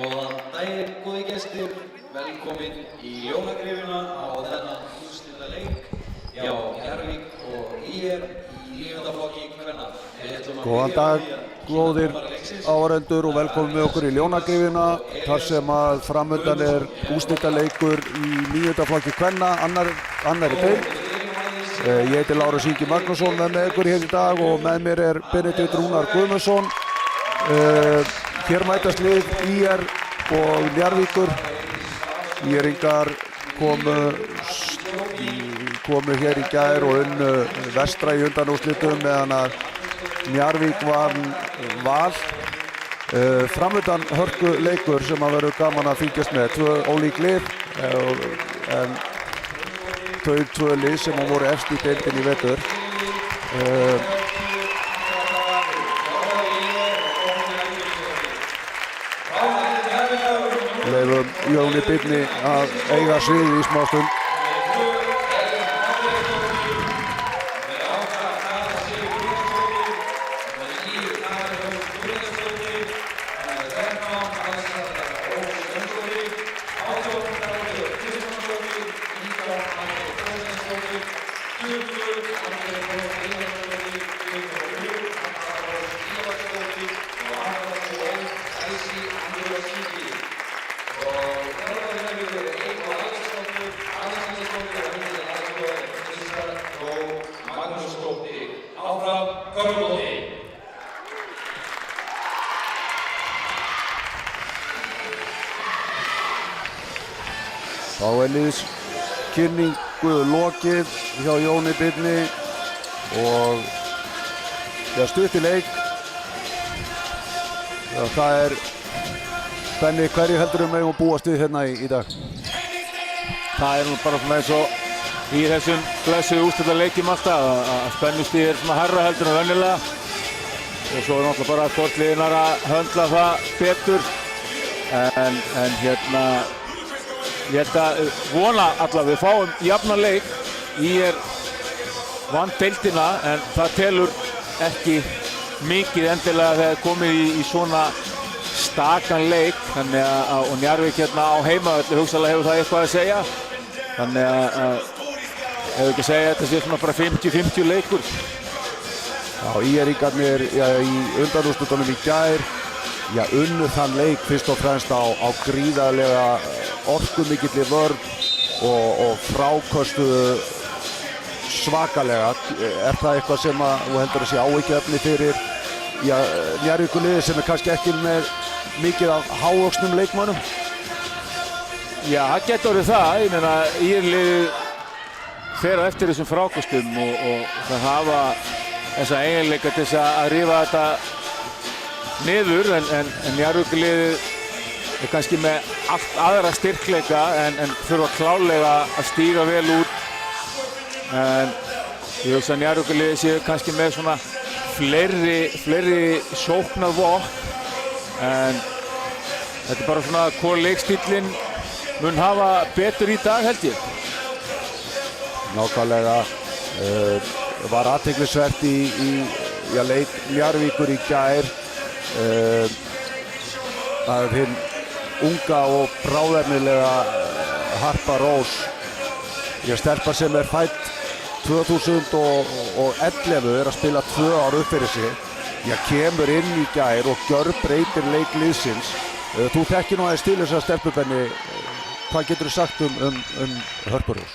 Góðan daginn, góði gestir, velkomin í Ljónagrifina á þennan úrslitaleik hjá Njarðvík og ÍR í 9. flokki kvenna. Góðan dag, góðir áhorfendur og velkomin með okkur í Ljónagrifina þar sem að framundan úrslitaleikur í 9. flokki kvenna, annarri deild. Ég heiti Lárus Ingi Magnússon með ykkur hér í dag og með mér Benedikt Rúnar Guðmundsson. Hér mætast lið ÍR og Njarðvíkur. ÍR-ingar komu hér í gær og unnu Vestra í undanúrslitum meðan að Njarðvík vann Val. Framundan hörkuleikur sem að verður gaman að fylgjast með. Tvö ólík lið en þau tvö lið sem voru efst í deildinni í vetur. Leifum Jóni Birni að eiga sviðið í smá stund. Þá liðskynningu lokið hjá Jóni Birni og stutt í leik. Það Benni, hverju heldur megum búast við hérna í dag? Það nú bara svona eins og í þessum blessuðu úrslitaleikjum alltaf að spennustigið svona hærra heldur en venjulega og svo náttúrulega bara hvort liðin að höndla það betur en hérna ég held að vona allavega við fáum jafnan leik. ÍR vann deildina en það telur ekki mikið endilega þegar komið í svona stakan leik þannig að og Njarðvík hérna á heimavelli hugsanlega hefur það eitthvað að segja þannig að hefur ekki að segja að þetta sé svona bara 50-50 leikur. Já, ÍR-ingarnir í undanúrslitunum í gær unnu þann leik fyrst og fremst á gríðarlega orkumikilli vörn og fráköstuðu svakalega. Það eitthvað sem þú heldur að sé áhyggjuefni fyrir Njarðvíkurliðið sem kannski ekki með mikið af hávöxnum leikmönnum? Já, það getur orðið það. Ég meina, ÍR-liðið fer á eftir þessum fráköstum og það hafa þessa eiginleika til þess að rífa þetta niður en Njarðvíkurliðið kannski með allt aðra styrkleika en þurfa klárlega að stíga vel út en ég hugsa að Njarðvíkurliðið séu kannski með svona fleiri sóknarvopn en þetta bara svona hvor leikstíllinn mun hafa betur í dag held ég. Nákvæmlega var athyglisvert í leik Njarðvíkur í gær að hinn unga og bráðefnilega Harpa Rós stelpa sem fædd 2011 að spila 2 ár upp fyrir sig kemur inn í gær og gjörbreytir leik liðsins. Þú þekkir nú aðeins til þessa stelpu Benni, hvað geturðu sagt um Harpa Rós?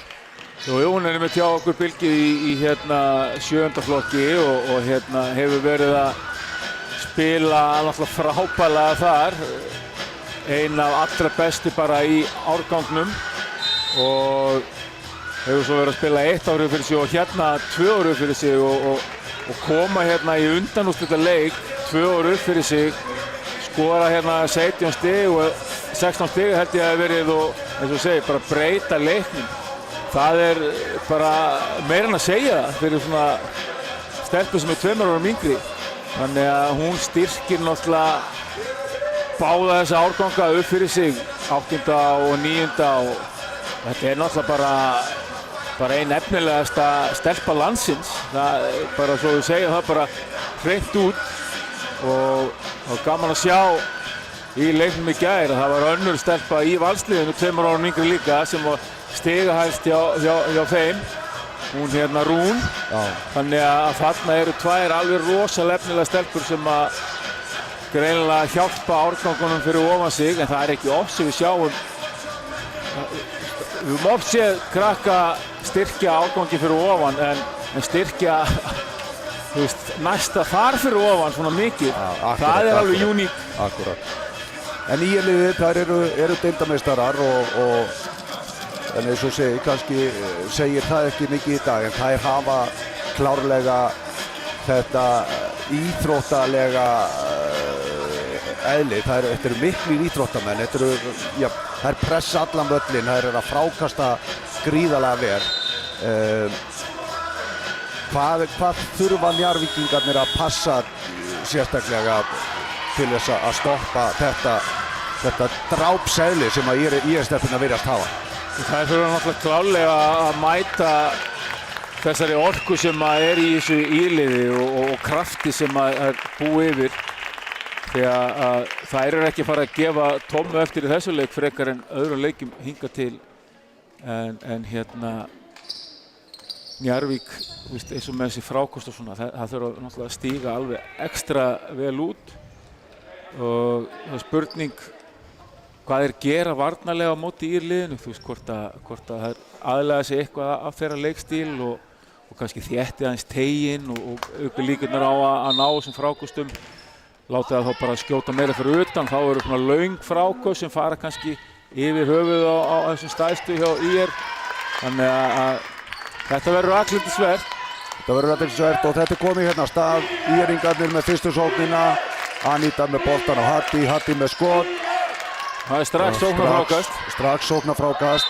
Jú, hún með hjá okkur Bylgju í 7. flokki og hefur verið að spila náttúrulega frábærlega þar. Einn af allra bestu bara í árgangnum og hefur svo verið að spila 1 ár fyrir sig og 2 ár fyrir sig og koma í undanúrslitaleik 2 ár fyrir sig, skora 17 stig og 16 stig held ég að verið og eins og segi bara breyta leiknum. Það bara meira en að segja það fyrir svona stelpu sem 2 árum yngri. Þannig að hún styrkir náttúrulega báða þessa árganga upp fyrir sig, 8. og 9. og þetta náttúrulega bara ein efnilegasta stelpa landsins. Það bara svo við segja það bara hreint út og gaman að sjá í leiknum í gær að það var önnur stelpa í valsliðinu 2 árum yngri líka sem var stigahæst hjá þeim. Hún hérna Rún. Já. Þannig að þarna eru 2 alveg rosalega efnilega stelpur sem að greinilega hjálpa árgangunum fyrir ofan sig, en það er ekki oft sem við sjáum. Við höfum oft séð krakka styrkja árgangi fyrir ofan, en styrkja næsta þar fyrir ofan svona mikið. Það er alveg uník. Akkurat. En IR-liðið, þær eru deildameistarar og en eins og segi, kannski segir það ekki mikið í dag, en þær hafa klárlega þetta íþróttalega eðli. Þetta eru miklir íþróttamenn, þær pressa allan völlinn, þær eru að frákasta gríðarlega vel. Hvað þurfa Njarðvíkingarnir að passa sérstaklega til þess að stoppa þetta drápseðli sem að IR-stelpurnar virðast hafa? Það þurfa náttúrulega klárlega að mæta þessari orku sem er í þessu íliði og krafti sem er búið yfir. Því að þær eru ekki að fara að gefa tómu eftir í þessu leik frekar en öðrum leikjum hinga til. En hérna Njarðvík, eins og með þessi frákost og svona, það þurfa náttúrulega að stíga alveg ekstra vel út. Og það er spurning hvað gera varnarlega á móti í liðinu, hvort að það aðlaga sig eitthvað að þeirra leikstíl og kannski þétti aðeins teginn og auka líkurnar á að ná þessum frákostum. Láta það þá bara skjóta meira fyrir utan, þá eru svona löng frákost sem fara kannski yfir höfuð á þessum stæðstu hjá IR. Þannig að þetta verður athyglisvert. Þetta verður athyglisvert og þetta komið hérna af stað. IR-ingarnir með fyrstu sóknina, Anita með boltan á Hatti með skot. Það er strax sóknarfrákast. Strax sóknarfrákast.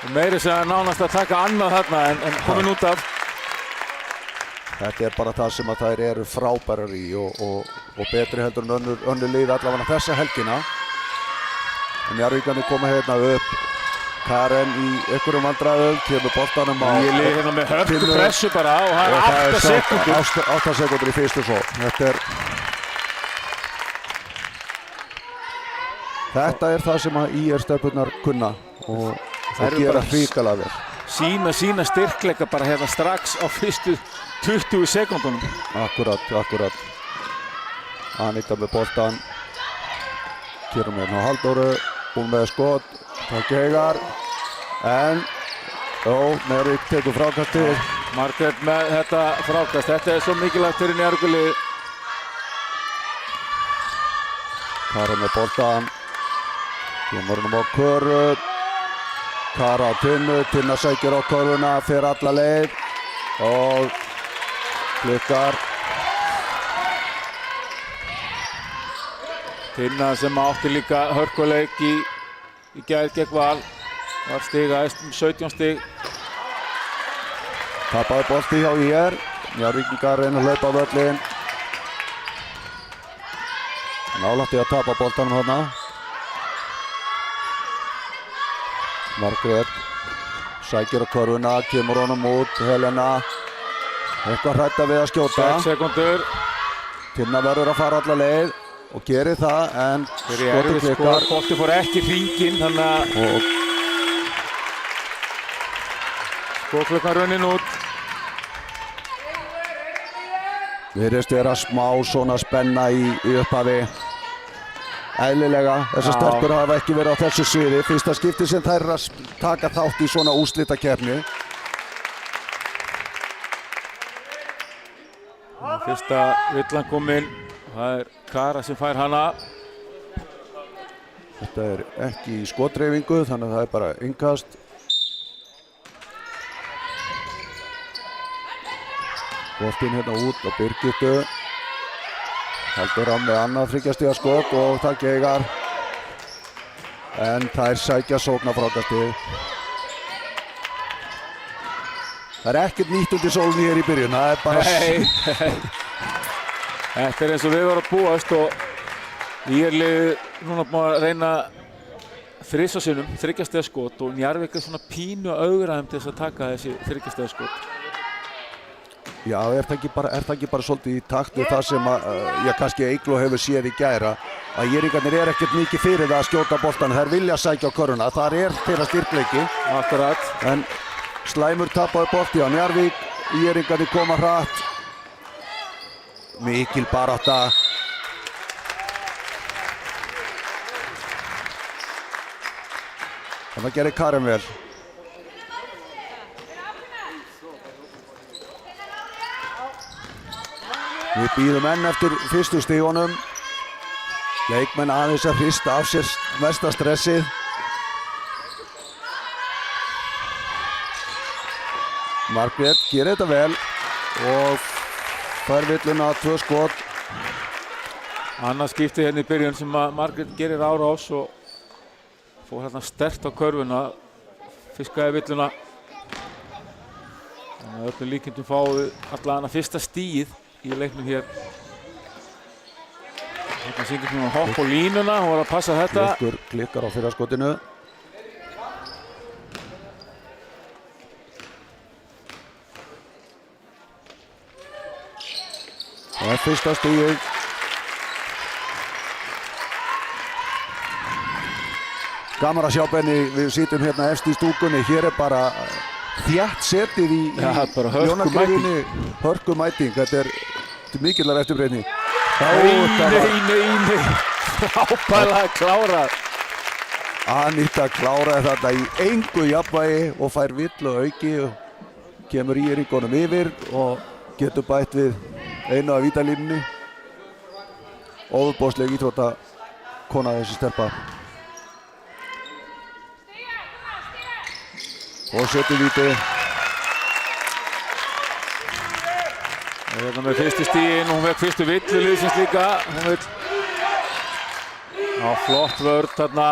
Og meiri sem nánast að taka annað þarna en komin út af. Þetta er bara það sem að þær eru frábærar í og betri heldur en önnur lið allavega þessa helgina. En Njarðvíkarnir koma hérna upp. Karen í einhverjum vandræðum, kemur boltanum á... Ég lið hérna með hörku pressu bara og það er 8 sekúndur. 8 sekúndur í fyrstu sókn. Þetta er það sem að IR-stelpurnar kunna og gera hrikalega vel. Sína styrkleika bara hérna strax á fyrstu 20 sekúndunum. Akkurat. Anita með boltan. Kjörum hérna á Halldóru. Hún með skot. Það gegar. En Njarðvík tekur frákastið. Margrét með þetta frákast. Þetta er svo mikilvægt fyrir Njarðvík. Kara með boltan. Kemur hún á Köru. Kara á Tinna sækir á körfuna, fer alla leið og klikkar. Tinna sem átti líka hörkuleik í gær gegn Val, var stigaðist 17 stig. Tapaði bolti hjá IR, Njarðvíkingar reyna að hlaupa á völlinn. Nálægt í að tapa boltanum þarna. Margrét sækir á körfuna, kemur honum út, Helena eitthvað hrædda við að skjóta. 6 sekúndur. Tinna verður að fara alla leið og gerir það, en skotið klikkar. Bolti fór ekki hringinn, þannig að skotklukkan runnin út. Virðist vera smá svona spenna í upphafi. Eðlilega, þessar stelpur hafa ekki verið á þessu sviði. Fyrsta skipti sem þær eru að taka þátt í svona úrslitakeppni. Fyrsta villan kominn, það er Kara sem fær hana. Þetta er ekki í skotreifingu, þannig að það er bara innkast. Boltinn hérna út á Birgittu. Haldur hann með annað þriggjastiga skot og það gegar. En þær sækja sóknarfrákastið. Það er ekkert nýtt undir sólunni hér í byrjun, það er bara... Nei. Þetta er eins og við varum að búast og ég er núna búin að reyna þrisvar sinnum, þriggjastiga skot og Njarðvík er svona pínu að augra þeim til þess að taka þessi þriggjastiga skot. Já, er það ekki bara svolítið í takt við það sem að, já, kannski Eygló hefur séð í gæra, að Írringarnir er ekkert mikið fyrir það að skjóta boltan, þær vilja sækja á körfuna, þar þeirra styrkleiki. Akkurat. En slæmur tapaði bolti á Njarðvík, Írringarnir koma hratt, mikil barátta. Það gerir Karen vel. Við bíðum enn eftir fyrstu stígunum. Leikmenn aðeins að hrista af sér mesta stressið. Margrét gerir þetta vel og fær villuna 2 skot. Annað skipti hérna í byrjun sem að Margrét gerir árás og fór hérna sterkt á körfuna, fiskaði villuna. Þannig að öllum líkindum fáið allavega fyrsta stíið í leiknum hér. Hérna syngur hún hopp á línuna, hún var að passa þetta. Klikkar á fyrra skotinu. Það er fyrsta stíið. Gaman að sjá Benni, við sitjum hérna efst í stúkunni, hér er bara þétt setið í Ljónagryfjunni, hörkumæting, þetta er mikillar eftirbreytni. Nei, frábærlega klárað. Anita kláraði þetta í engu jafnvægi og fær vill og auki og kemur Írringunum yfir og getur bætt við einu af vítalínunni. Óðbóðsleg íþrótta kona þessi stelpa. Og setur víti. Hérna með fyrstu stígin, hún fekk fyrstu villu liðsins líka. Hún vill á flott vörn þarna.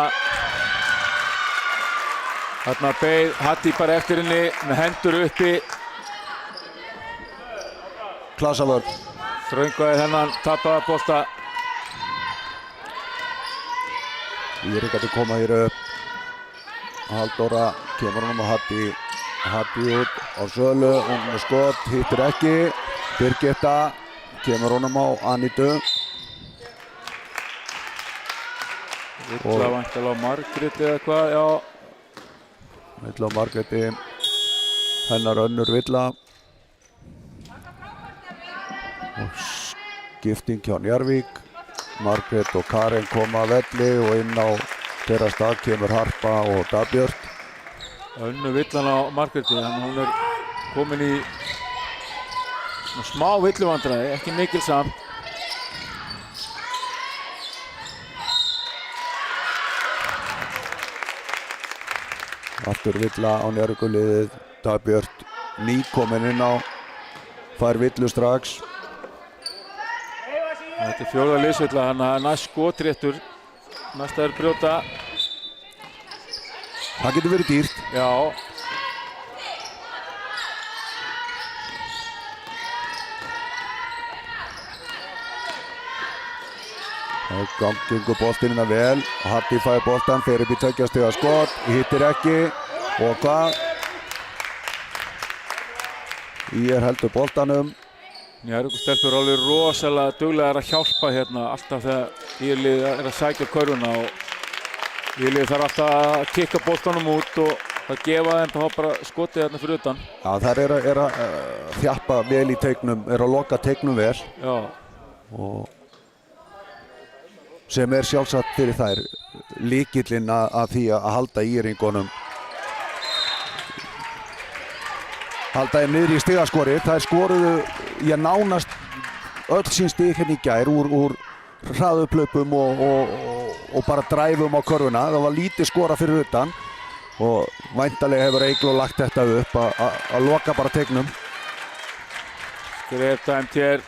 Þarna beið Hatti bara eftir henni með hendur uppi. Klasavörn. Þröngaði þennan tapaða bolta. Írringarnir koma hér upp. Halldóra kemur honum á Hatti út á sölu, hún með skot, hittir ekki. Birgitta kemur honum á Anitu. Villa væntanlega á Margréti eða eitthvað, já. Villa á Margréti, hennar önnur Villa. Og skipting hjá Njarðvík. Margrét og Karen koma að velli og inn á þeirra stað kemur Harpa og Dagbjört. Önnu villan á Margréti, þannig að hún er komin í smá villuvandræði, ekki mikil samt. Aftur Villa á Njarðvíkurliðið, Dagbjört nýkomin inn á, fær villu strax. Þetta er fjórða liðsvilla, þannig að næst skotréttur. Næsta er brjóta. Það getur verið dýrt. Já. Það gengur boltinn vel. Hatti fær boltan, fer upp í 2 stiga skot, hittir ekki. Og hvað? Heldur boltanum. Njarðvíkurstelpur eru alveg rosalega duglegar að hjálpa hérna alltaf þegar Írlið er að sækja körfuna og Írlið þarf alltaf að kikka boltanum út og að gefa þeim þá bara skotið hérna fyrir utan. Já, þær er að þjappa vel í teignum, er að loka teignum vel. Já. Og sem er sjálfsagt fyrir þær lykillinn að því að halda Írringunum. Halda þeim niður í stigaskori. Þær skoruðu, nánast öll sín stig hérna í gær úr hraðuplaupum og bara dræfum á körfuna. Það var lítið skora fyrir utan og væntanlega hefur Eygló lagt þetta upp að loka bara teignum. Skref dæmt hér.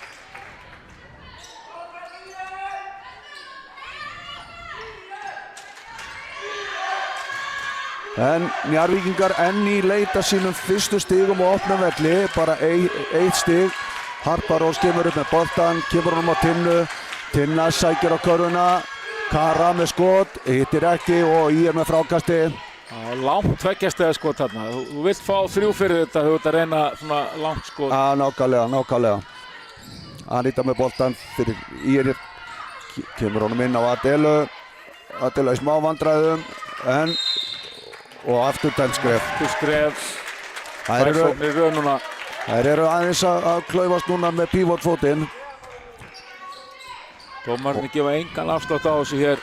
En Njarðvíkingar enn í leita sínum fyrstu stigum og opna velli, bara eitt stig. Harpa Rós kemur upp með boltan, kemur honum á Tinnu. Tinna sækir á körfuna, Kara með skot, hittir ekki og með frákasti. Langt tveggjastega skot þarna. Þú vilt fá 3 fyrir þetta, þú ert að reyna svona langt skot. Nákvæmlega. Anita með boltan fyrir Ír. Kemur honum inn á Adelu. Adela í smá vandræðum og aftur dæmt skref. Þær eru aðeins að klaufast núna með pívotfótinn. Dómarnir gefa engan afslátt á þessu hér.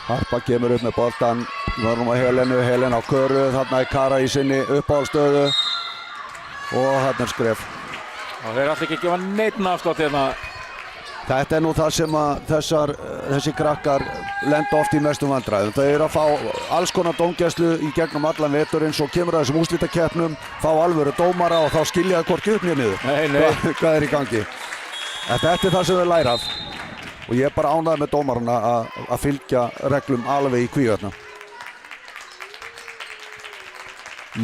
Harpa kemur upp með boltan. Varum á Helen á köru. Þarna er Kara í sinni uppáhaldsstöðu og þarna skref. Og þeir ætla ekki að gefa neitt afslátt hérna. Þetta nú það sem að þessi krakkar lenda oft í mestum vandræðum. Þau eru að fá alls konar dómgæslu í gegnum allan veturinn, svo kemur að þessum úrslitakeppnum, fá alvöru dómara og þá skilja þau hvorki upp mér niður. Nei. Hvað í gangi? En þetta það sem þau læra af. Og ég bara ánægður með dómarana að fylgja reglum alveg í kvíðarna.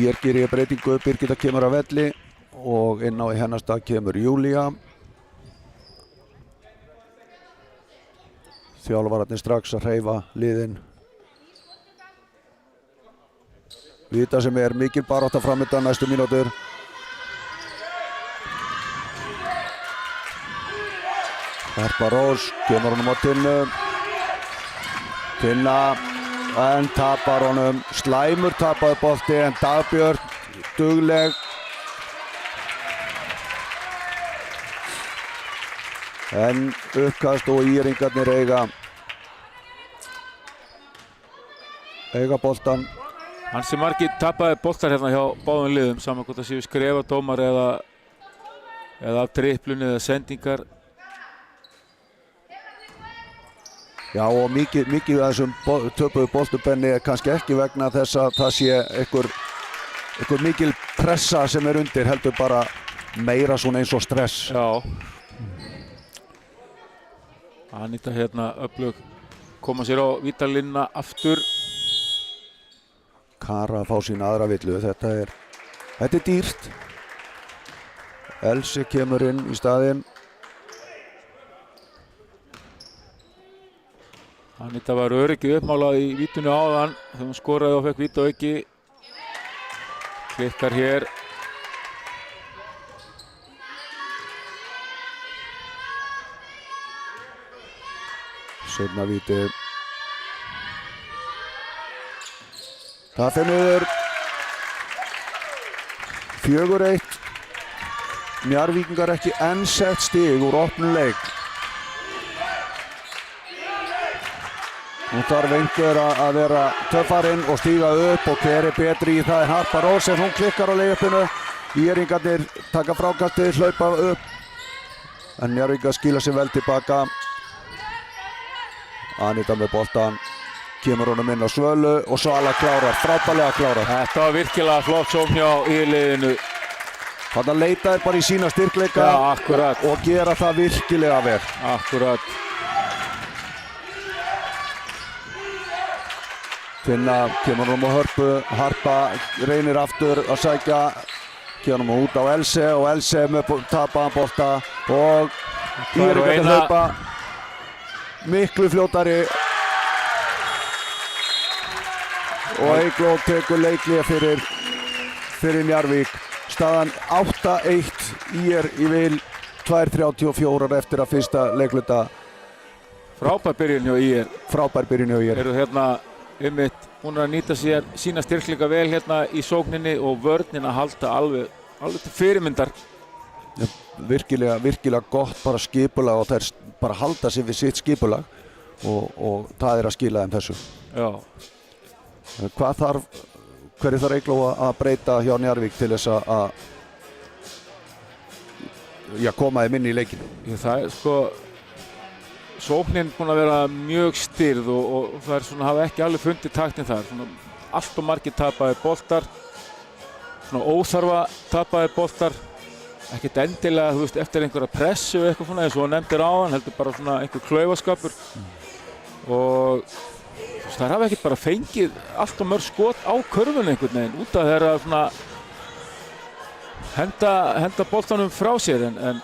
Ég gerir breytingu, Birgitta kemur af velli og inn á í hennar stað kemur Júlía. Þjálfararnir strax að hreyfa liðin. Vita sem mikil barátta framöndan næstu mínútur. Harpa Rós kemur honum á Tinnu. Tinna en tapar honum. Slæmur tapaði bolti en Dagbjörn dugleg. En uppkast og Íringarnir eiga boltan. Ansi margir tapaði boltar hérna hjá báðum liðum, saman hvort það séu skrefa dómar eða triplun eða sendingar. Já, og mikið af þessum töpuðu boltubenni kannski ekki vegna þess að það sé einhver mikil pressa sem undir, heldur bara meira svona eins og stress. Já. Anita hérna öflug koma sér á vítalínuna aftur. Kara að fá sína aðra villu, þetta er dýrt. Elsi kemur inn í staðinn. Anita var öryggið uppmálað í vítunni áðan þegar hún skoraði og fekk vítaauki. Klikkar hér. Seinna víti. Það fer niður. 4-1. Njarðvíkingar ekki enn sett stig úr opnum leik. Nú þarf einhver að vera töffarinn og stíga upp, og hver betri í það en Harpa Rós en hún klikkar á leikupinu. Íringarnir taka frákastið, hlaupa upp. En Njarðvíkingar skila sér vel tilbaka. Anita með boltan, kemur honum inn á Svölu og Svala klárar, frábærlega klárar. Þetta var virkilega flott sókn hjá Íliðinu. Þarna leita bara í sína styrkleika. Já, akkurat. Og gera það virkilega vel. Akkurat. Tinna kemur honum á Hörpu, Harpa reynir aftur að sækja, kemur honum út á Else og Else með tapaðan bolta og Íringarnir hlaupa miklu fljótari og Eygló tekur leikliða fyrir Njarðvík. Staðan 8-1, ÍR í vil 2:34 eftir að fyrsta leikluta. Frábær byrjun hjá ÍR. Frábær byrjun hjá ÍR. Eru hérna búin að nýta sér sína styrkleika vel hérna í sókninni og vörnin að halda alveg til fyrirmyndar. Ja, virkilega gott bara skipulag og þær bara halda sig við sitt skipulag og það að skila þeim þessu. Já. Hverju þarf Eygló að breyta hjá Njarðvík til þess að koma þeim inn í leikinn? Það sko, sóknin búin að vera mjög styrð og það svona hafa ekki alveg fundið taktinn þar. Svona allt og margir tapaði boltar, svona óþarfa tapaði boltar. Ekkert endilega, þú veist, eftir einhverja pressu og eitthvað svona eins og nefndir áðan, heldur bara svona einhver klaufaskapur. Og það hafa ekkert bara fengið allt og mörg skot á körfunni einhvern veginn út af þeirra svona henda boltanum frá sér en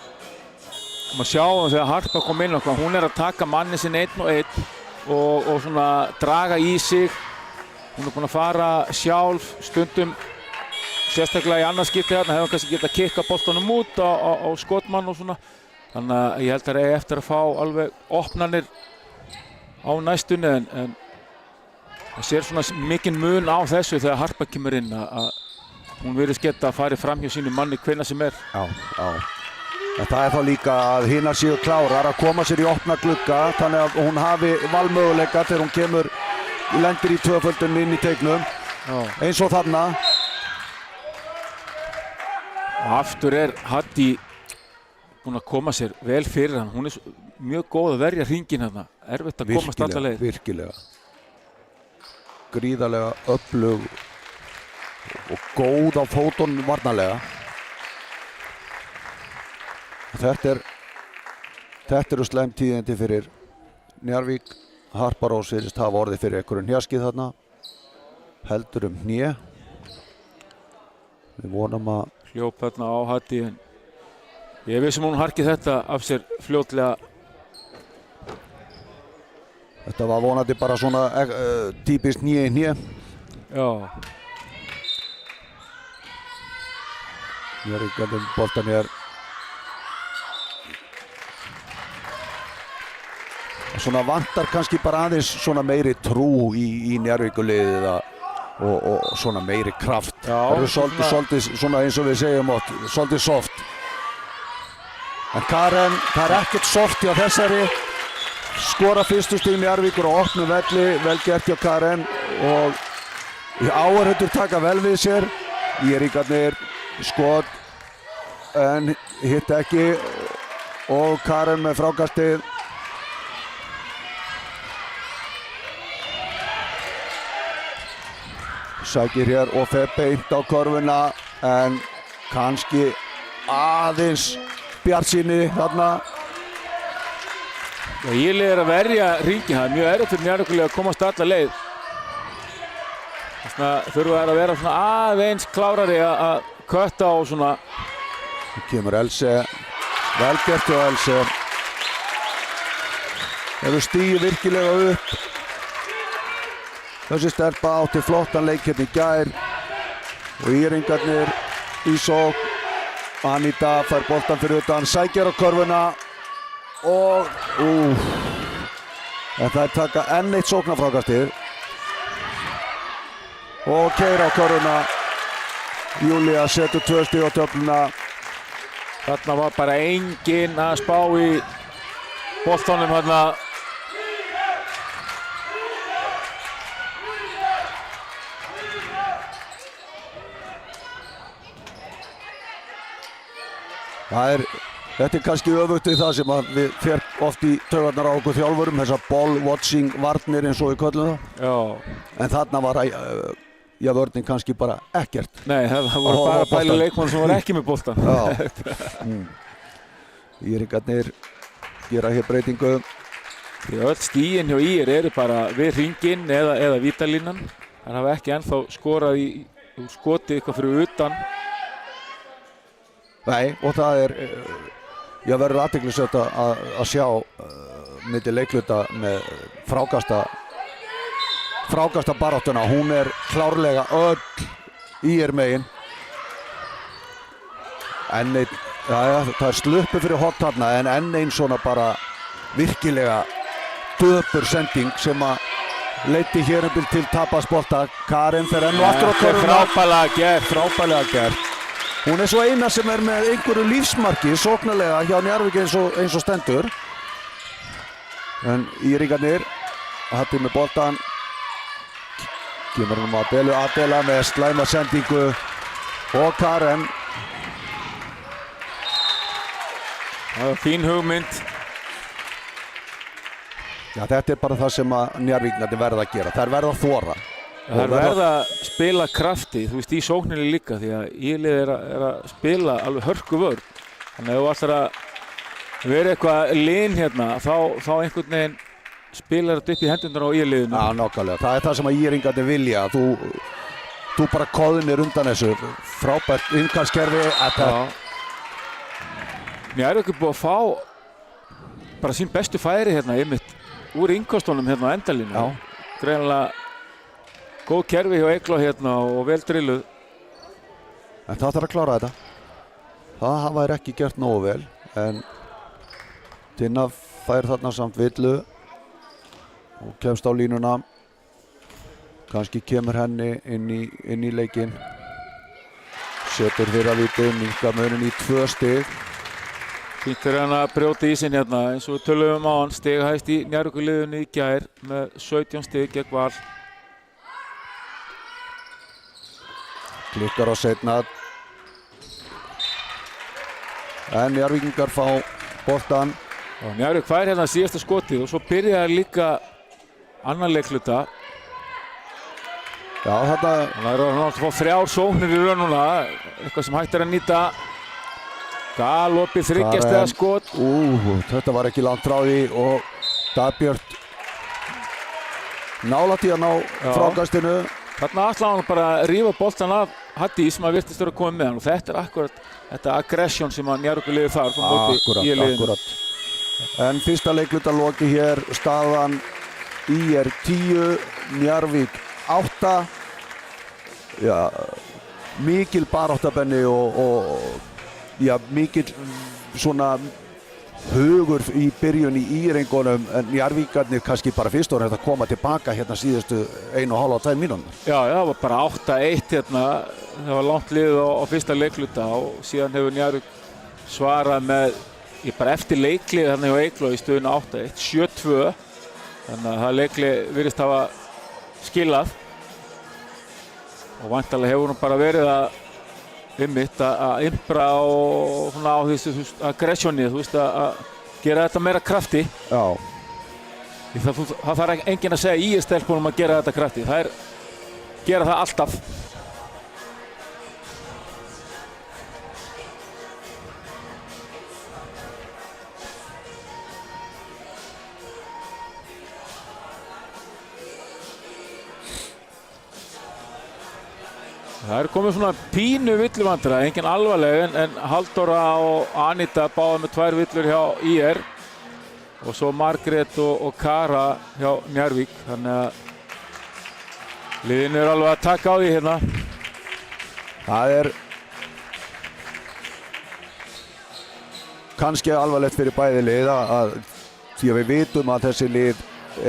maður sjáum þegar Harpa kom inn okkar, hún að taka manni sinn einn og einn og svona draga í sig. Hún búin að fara sjálf stundum, sérstaklega í annarskipti þarna, hefur kannski getað kikka boltanum út á skotmann og svona. Þannig að ég held að eigi eftir að fá alveg opnanir á næstunni en það sér svona mikinn mun á þessu þegar Harpa kemur inn að hún virðist geta að fara fram hjá sínu manni hvenær sem er. Já. En það þá líka að hinar séu klárar að koma sér í opna glugga þannig að hún hafi valmöguleika þegar hún kemur lendir í tvöföldum inn í teiknum. Eins og þarna. Og aftur Haddi búin að koma sér vel fyrir hann. Hún mjög góð að verja hringinn þarna. Erfitt að komast alla leið. Virkilega. Gríðarlega öflug og góð á fótunum varnarlega. Þetta eru slæm tíðindi fyrir Njarðvík. Harpa Rós virðist hafa orðið fyrir einhverju hnjaskið þarna. Heldur hné. Við vonum að hljóp þarna á Haddi en ég veist hún harki þetta af sér fljótlega. Þetta var vonandi bara svona típist hné í hné. Já. Njarðvík boltan svona vantar kannski bara aðeins svona meiri trú í Njarðvíkuliðið og svona meiri kraft. Það eru svolítið svona eins og við segjum svolítið soft. En Karen, það ekkert soft hjá þessari. Skora fyrstu stig Njarðvíkur á opnum velli, vel gert hjá Karen og áhorfendur taka vel við sér. Íringarnir skot en hitt ekki og Karen með frákastið. Sækir hér og fer beint á körfuna en kannski aðeins bjartsýni þarna. Ílið að verja hringinn, það mjög erfitt fyrir Njarðvík að komast alla leið. Þess vegna þurfa að vera svona aðeins klárari að kötta og svona. Nú kemur Else, vel gert hjá Else. Hefur stigið virkilega upp. Þessi stelpa átti flottan leik hérna í gær og Íringarnir í sókn. Anita fær boltan fyrir utan, sækir á körfuna og þetta taka enn eitt sóknarfrákastið og keyra á körfuna. Júlía setur 2 stig á töfluna. Þarna var bara enginn að spá í boltanum þarna. Þetta kannski öfugt við það sem við fer oft í taugarnar á okkur þjálfurum, þessar ball-watching varnir eins og við köllum það. Já. En þarna var vörnin kannski bara ekkert. Nei, það voru bara bæli leikmann sem var ekki með boltan. Já. Íringarnir gera hér breytingu. Því öll stigin hjá Ír eru bara við hringinn eða vítalínan. Það hafa ekki ennþá skorað í skotið eitthvað fyrir utan. Nei, og það verður athyglisvert að sjá milli leikluta með frákasta baráttuna. Hún klárlega öll Ír megin. Enn einn, það sluppi fyrir hot þarna en enn einn svona bara virkilega döpur sending sem að leiddi hér til tapasbolta. Karen fer enn og aftur á körfuna. Frábærlega gert. Hún svo eina sem með einhverju lífsmarki sóknarlega hjá Njarðvík eins og stendur. En Íringarnir Haddi með boltan. Kemur hún Adela með slæma sendingu og Karen. Það var fín hugmynd. Já, þetta bara það sem að Njarðvíkingarnir verða að gera. Þær verða að þora. Það verða að spila krafti, þú veist, í sókninni líka því að Ílið að spila alveg hörku vörn. Þannig að ef þú ætlar að vera eitthvað lin hérna, þá einhvern veginn spilar þetta upp í hendurnar á Íliðinu. Já, nákvæmlega. Það það sem að Íringarnir vilja. Þú bara koðnir undan þessu. Frábært innkastskerfi. Njarðvík búið að fá bara sín bestu færi hérna einmitt úr innkostunum hérna á endalínu. Já. Greinilega góð kerfi hjá Eygló hérna og vel drilluð. En það þarf að klára þetta. Það hafa þær ekki gert nógu vel, en Tinna fær þarna samt villu og kemst á línuna. Kannski kemur henni inn í leikinn. Setur fyrra vítið, minnka munin í 2 stig. Fínt er hann að brjóta ísinn hérna eins og við töluðum á hann. Stig hæst í Njarðvíkurliðinu í gær með 17 stig gegn Val. Klikkar á seinna. En Njarðvíkingar fá boltan. Og Njarðvík fær hérna síðasta skotið og svo byrjaði líka annan leikluta. Já, þetta... Það er að fá 3 sóknir í raun núna, eitthvað sem hægt er að nýta. Galopið 3 stiga skot. Þetta var ekki langt frá því og Dagbjört nálægt í að ná frákastinu. Þarna ætlaði hann bara að rífa boltan af Haddís sem að virtist vera að koma með hann og þetta er akkurat þetta aggression sem að Njarðvíkurliðið þarf á móti Akkurat. En fyrsta leikluta loki hér, staðan IR 10, Njarðvík 8. Já, mikil baráttubenni og já, mikil svona hugur í byrjun í írengunum, en Njarðvíkarnir kannski bara fyrst og að koma tilbaka hérna síðustu 1,5-2 mínútur. Já, það var bara 8-1 hérna, það var langt liðið á fyrsta leikluta og síðan hefur Njarðvík svarað með, bara eftir leiklið hérna hjá Eygló í stöðuna 8-1, 7-2, þannig að það leiklið virðist hafa skilað og væntanlega hefur hún bara verið að impra og svona á þessu aggressioni, þú veist, að gera þetta meira krafti. Já. Það þarf enginn að segja í stelpunum að gera þetta krafti. Það gera það alltaf. Það komið svona pínu villuvandræði, engin alvarleg, en Halldóra og Anita báða með 2 villur hjá IR og svo Margrét og Kara hjá Njarðvík, þannig að liðinu er alveg að taka á því hérna. Það er kannski alvarlegt fyrir bæði lið að því að við vitum að þessi lið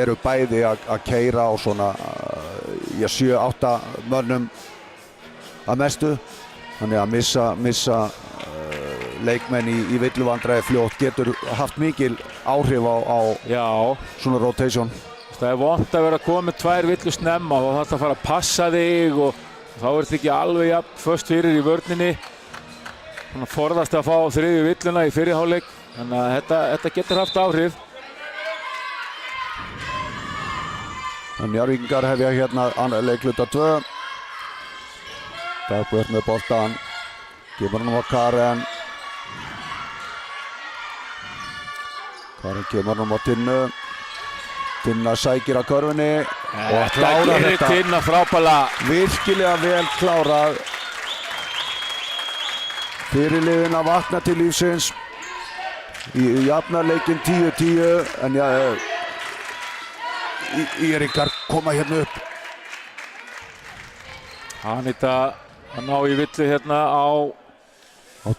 eru bæði að keyra á svona 7-8 mönnum að mestu, þannig að missa leikmenn í villuvandræði fljótt getur haft mikil áhrif á svona rotation. Það er vont að vera að koma með 2 villur snemma og það þarf að fara að passa þig og þá er þetta ekki alveg jafn föst fyrir í vörninni. Þannig að forðast að fá 3. villuna í fyrri hálfleik, þannig að þetta getur haft áhrif. Njarðvíkingar hefja hérna leikluta 2. Dagbjörn með boltan, gefur hann á Karen. Karen gefur hann á Tinnu. Tinna sækir að körfunni og klárar þetta. Tinna frábælega. Virkilega vel klárað. Fyrirliðin að vakna til lífsins. Í jafnarleikin 10-10, en Íringar koma hérna upp. Anita að ná í villu hérna á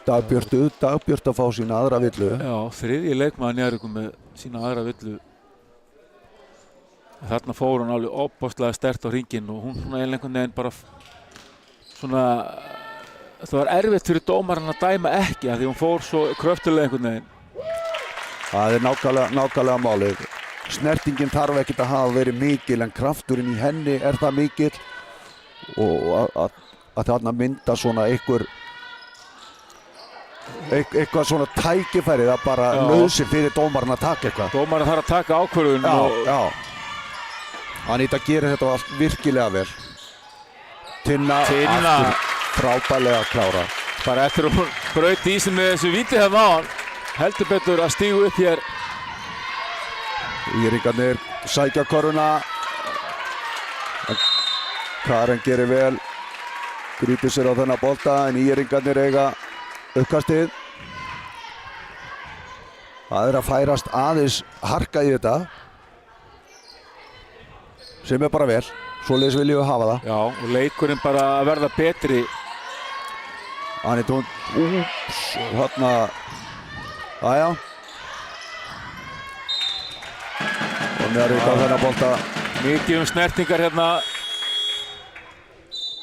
Dagbjört að fá sína aðra villu. Já, 3. leikmaður Njarðvíkur með sína aðra villu. Þarna fór hún alveg opaslega sterkt á hringinn og hún einhvern veginn bara svona, það var erfitt fyrir dómarinn að dæma ekki af því hún fór svo kröftulega einhvern veginn. Það er nákvæmlega málið. Snertingin þarf ekkert að hafa verið mikil, en krafturinn í henni er það mikill og að þarna mynda svona eitthvað svona tækifæri, það bara nauðsyn fyrir dómarinn að taka eitthvað. Dómarinn þarf að taka ákvörðun. Já. Anita gerir þetta allt virkilega vel. Tinna. Aftur frábærlega klára. Bara eftir að hún braut ísinn með þessu víti hérna á hann, heldur betur að stígu upp hér. Íringarnir sækja körfuna. Karen gerir vel, grípir sér á þennan bolta, en Íringarnir eiga uppkastið. Það að færast aðeins harka í þetta sem bara vel, svoleiðis viljum við hafa það. Já, og leikurinn bara að verða betri. Anitón, þarna, aðja. Og Njarðvík á þennan bolta. Mikið snertingar hérna.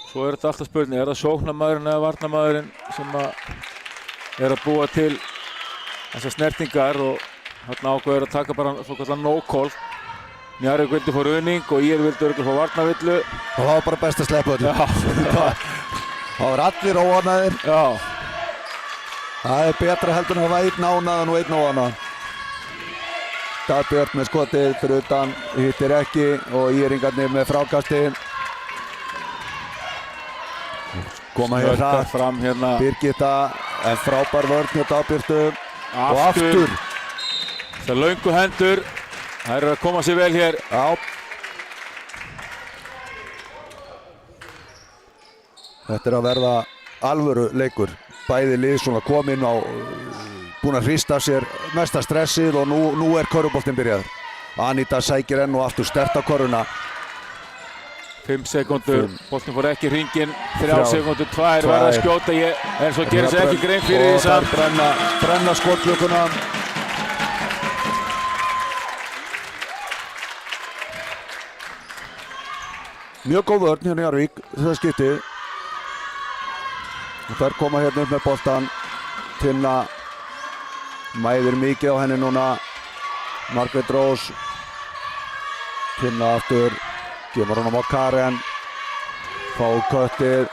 Svo þetta alltaf spurning, það sóknarmaðurinn eða varnarmaðurinn sem að búa til þessar snertingar og hérna ákveður að taka bara svona no-call. Njarðvík vildi fá ruðning og ég vildi örugglega fá varnarvillu. Og það var bara best að sleppa öllu. Það var allir óánægðir. Já. Það betra heldur en að hafa einn ánægðan og einn óánægðan. Dagbjörn með skotið fyrir utan, hittir ekki og íringarnir með frákastið. Koma hér hratt fram hérna. Birgitta, en frábær vörn hjá Dagbjörtu. Og aftur. Það löngu hendur. Það að koma sér vel hér. Já. Þetta að verða alvöru leikur. Bæði lið svona komin á, búin að hrista sér mesta stressið og nú körfuboltinn byrjaður. Anita sækir enn og aftur sterkt á körfuna. 5 sekúndur, boltinn fór ekki hringinn, 3 sekúndur, 2 verða að skjóta, en svo gerir sér ekki grein fyrir því samt. Og þar brenna skotklukuna. Mjög góð vörn hérna í Njarðvík, þetta skiptið. Og þær koma hérna upp með boltan. Tinna mæðir mikið á henni núna. Margrét Rós. Tinna aftur. Kemur honum á Karen. Fá köttið.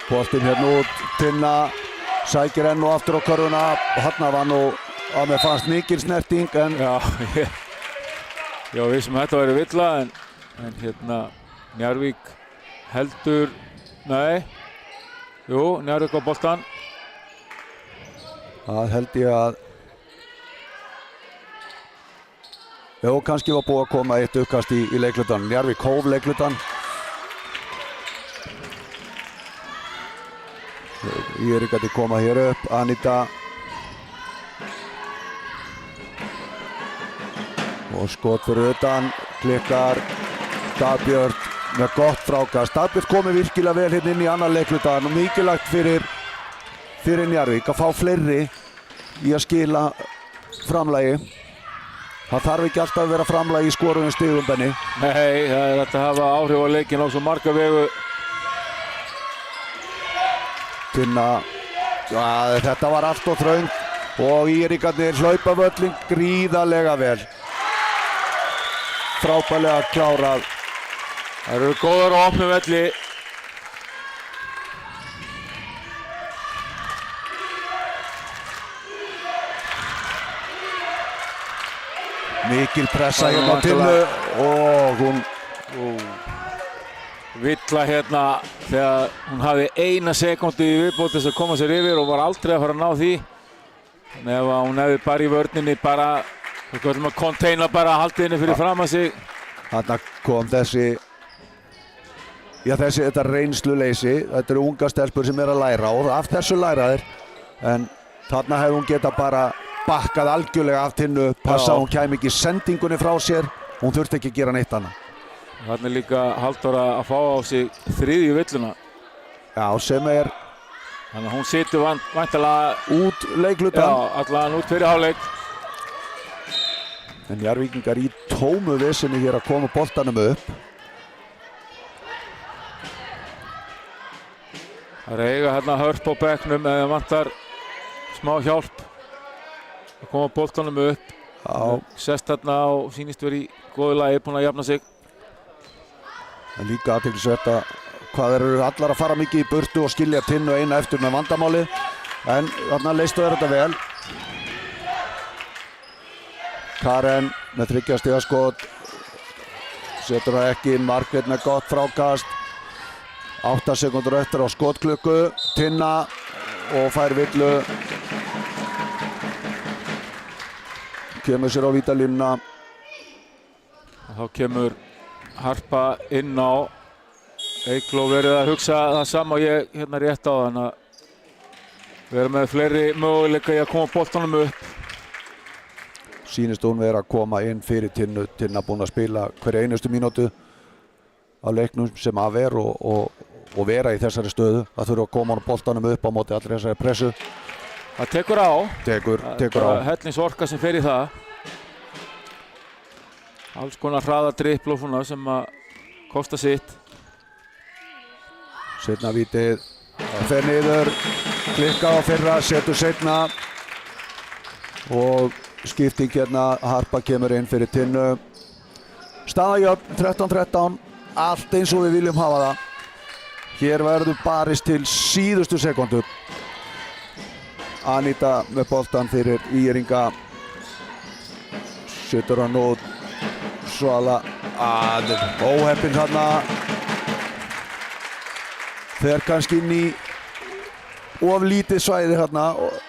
Boltinn hérna út. Tinna sækir enn og aftur á körfuna. Hanna var nú að mér fannst mikil snerting en... Já, við sem þetta væri villa en hérna Njarðvík heldur... Nei. Jú, Njarðvík á boltan. Það held ég að... Jú, kannski var búið að koma eitt uppkast í leiklutan. Njarðvík hóf leiklutan. Ég ekki að koma hér upp. Anita. Og skot fyrir utan. Klikkar. Dagbjörn með gott frákast. Dagbjörn komið virkilega vel hérna inn í annar leiklutan og mikilvægt fyrir Njarðvík að fá fleiri í að skila framlagi. Það þarf ekki alltaf að vera framlagi í skorunum stigum, Benni. Nei, það er að hafa áhrif á leikinn á svo marga vegu. Tinna, þetta var allt og þröngt og íringarnir hlaupa völlin gríðarlega vel. Frábærlega klárað. Það eru góðar á opnum velli. Mikil pressa hérna á Tinnu og hún Villa hérna þegar hún hafði 1 sekúndu í viðbót þess að koma sér yfir og var aldrei að fara að ná því. Þannig ef hún hefði bara í vörninni bara að konteina bara haldiðinni fyrir fram að sig. Þarna kom þetta reynsluleysi. Þetta eru unga stelpur sem að læra og af þessu læra þeir. En þarna hefði hún geta bara bakkað algjörlega af Tinnu, passa að hún kæmi ekki sendingunni frá sér, hún þurfti ekki að gera neitt annað. Þarna er líka Halldór að fá á sig 3. villuna. Já, sem er... Þannig að hún situr væntanlega út leiklutan. Já, allavega út fyrir hálfleik. En Njarðvíkingar í tómu vesinni hér að koma boltanum upp. Það er eiga hérna hörp á bekknum eða vantar smá hjálp. Að koma boltanum upp. Sest hérna og sýnist verið í góðu lagi, búinn að jafna sig. En líka athyglisvert að hvað eru allar að fara mikið í burtu og skilja Tinnu eina eftir með vandamáli. En þarna leystu þeir þetta vel. Karen með 3 stiga skot. Setur það ekki inn, Margrét með gott frákast. 8 sekúndur eftir á skotklukku. Tinna og fær villu. Kemur sér á vítalínuna. Þá kemur Harpa inn á. Eygló verið að hugsa það sama og ég hérna rétt á þann að vera með fleiri möguleika í að koma boltanum upp. Sýnist hún vera að koma inn fyrir Tinnu. Tinna búin að spila hverja einustu mínútu á leiknum sem af og vera í þessari stöðu. Það þurfa að koma hann boltanum upp á móti allri þessari pressu. Það tekur á. Tekur á. Hellingsorka sem fer í það. Alls konar hraða dribbl og svona sem að kosta sitt. Seinna vítið fer niður, klikka á fyrra, setur seinna og skipting hérna. Harpa kemur inn fyrir Tinnu. Staðajöfn 13-13, allt eins og við viljum hafa það. Hér verður barist til síðustu sekundu. Anita með boltan fyrir Íringa. Setur hann út. Svala óheppinn þarna. Fer kannski inn í of lítið svæði þarna.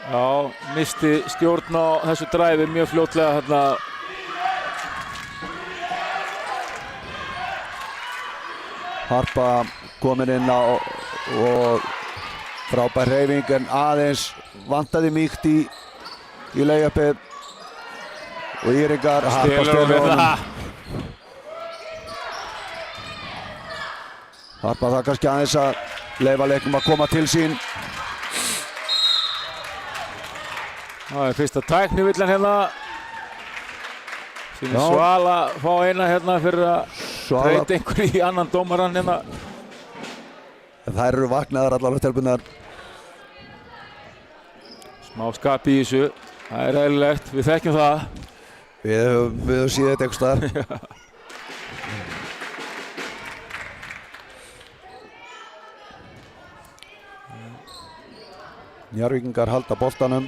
Já, misti stjórn á þessu dræfi mjög fljótlega þarna. Harpa komin inn á og frábær hreyfing en aðeins vantaði mýkt í layupið og Íringar. Harpa stelur honum. Harpa það kannski aðeins að leyfa leiknum að koma til sín. Það er fyrsta tæknivillan hérna. Svala fá eina hérna fyrir að breyta einhverju í annan dómarann hérna. Þær eru vaknaðar allavega stelpunnar. Smá skap í þessu. Það er eðlilegt, við þekkjum það. Við höfum síðan þetta einhvers staðar. Njarðvíkingar halda boltanum.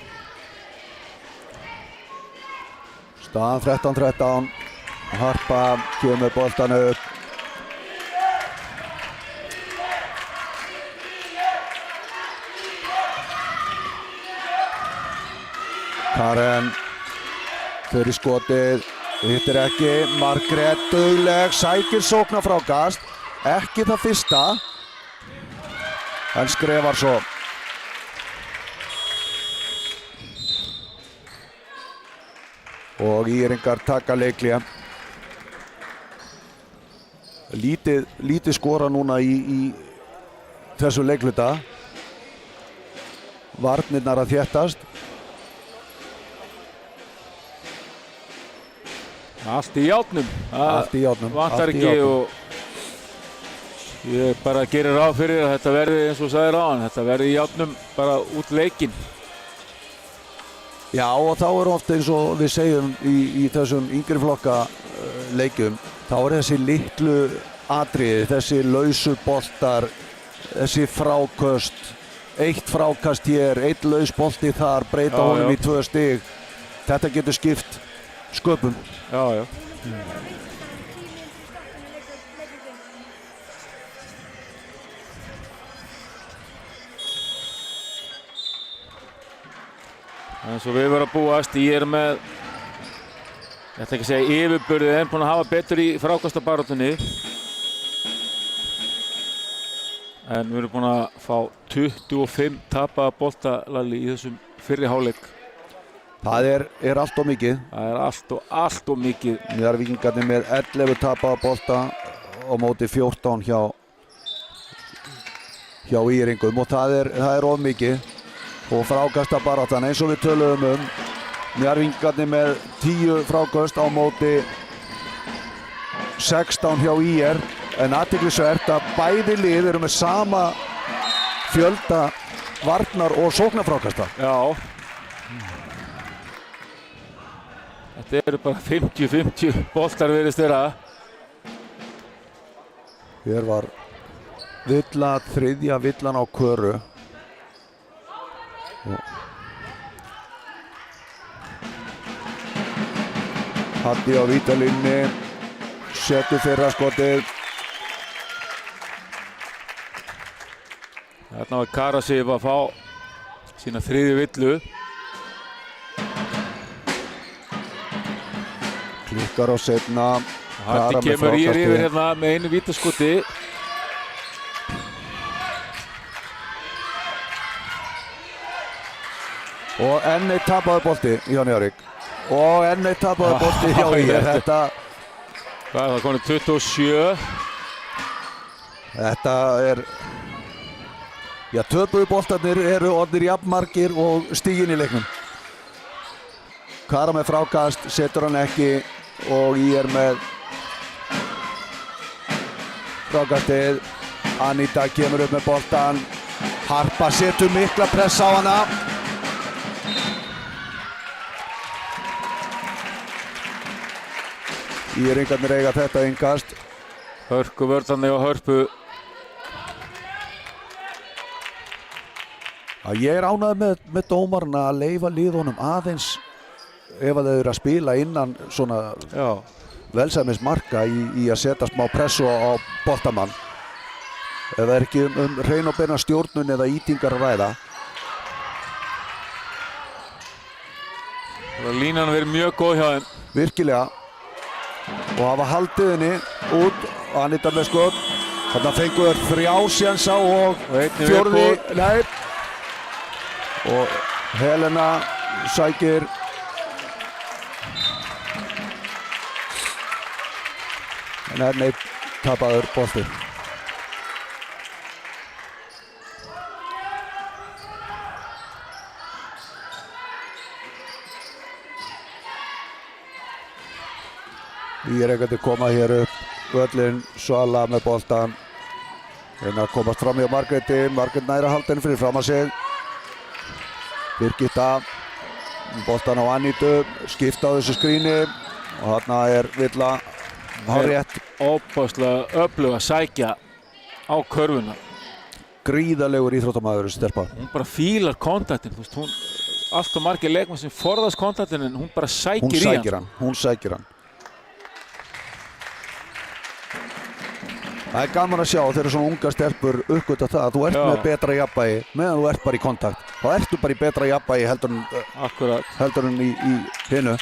Staðan 13-13. Harpa kemur boltan upp. Karen fyrir skotið, hittir ekki. Margrét dugleg, sækir sóknarfrákast. Ekki það fyrsta, en skrefar svo. Og Íringar taka leiklega. Lítið skora núna í þessu leikluta. Varnirnar að þéttast. Allt í járnum. Allt í járnum. Vantar ekki og ég bara gerir ráð fyrir að þetta verði eins og sagði ráðan. Þetta verði í járnum bara út leikinn. Já, og þá er ofta eins og við segjum í þessum yngri flokka leikjum, þá er þessi litlu atriði, þessi lausu boltar, þessi fráköst, eitt frákast hér, eitt laus bolti þar, breyta honum í 2 stig. Þetta getur skipt sköpum. Já. eins og við verðum að búast. Ég er með, ég ætla ekki að segja yfirburðið, en búinn að hafa betur í frákastabaráttunni. En við erum búin að fá 25 tapaða boltalalli í þessum fyrri hálfleik. Það er allt of mikið. Það er allt of mikið. Njarðvíkingarnir með 11 tapaða bolta á móti 14 hjá Íringum og það er of mikið. Og frákastabaráttan eins og við töluðum Njarðvíkingarnir með 10 frákast á móti 16 hjá ÍR. En athyglisvert að bæði lið eru með sama fjölda varnar og sóknarfrákasta. Já. Þetta eru bara 50-50 boltar virðist vera. Hér var villa, þriðja villan á köru. Hatti á vítalínni, setur fyrra skotið. Þarna var Karasif að fá sína þriðju villu. Klikkar á seinna. Hatti kemur yfir hérna með einu vítaskoti. Og enn eitt tapaður bolti hjá Njarðvík. Og enn eitt tapaður bolti hjá ÍR. Þetta... Hvað er það komið 27? Þetta er... Já, töpuðu boltarnir eru orðnir jafnmargir og stigin í leiknum. Kara með frákast, setur hann ekki og ÍR með frákastið. Anita kemur upp með boltan. Harpa setur mikla press á hana. ÍR-ingarnir eiga þetta innkast. Hörku vörðanni og Hörpu. Ég er ánægður með dómarna að leyfa liðunum aðeins ef að þau eru að spila innan svona velsæmis marka í að setja smá pressu á boltamann. Ef það er ekki hrein og beina stjórnun eða ítingar að ræða. Línan verið mjög góð hjá þeim. Virkilega. Og hafa haldið henni út. Anita með skot. Þarna fengu þeir 3 sénsa og 4. Nei. Og Helena sækir en enn eitt tapaður bolti. ÍR að koma hér upp völlinn, Svala með boltan. Hérna komast fram hjá Margréti. Margrét næra haldin fyrir fram að sig. Birgitta, boltan á Anitu, skipta á þessu skríni og þarna er Villa hárrétt. Óbáslega öflug að sækja á körfuna. Gríðarlegur íþróttamaður þessi stelpa. Hún bara fílar kontaktinn, þú veist, hún alltaf margir leikmenn sem forðast kontaktinn en hún bara sækir í hann. Hún sækir hann. Það er gaman að sjá þegar svona unga stelpur uppgöta það að þú ert með betra jafnvægi meðan þú ert bara í kontakt. Þá ertu bara í betra jafnvægi heldur en í hinu.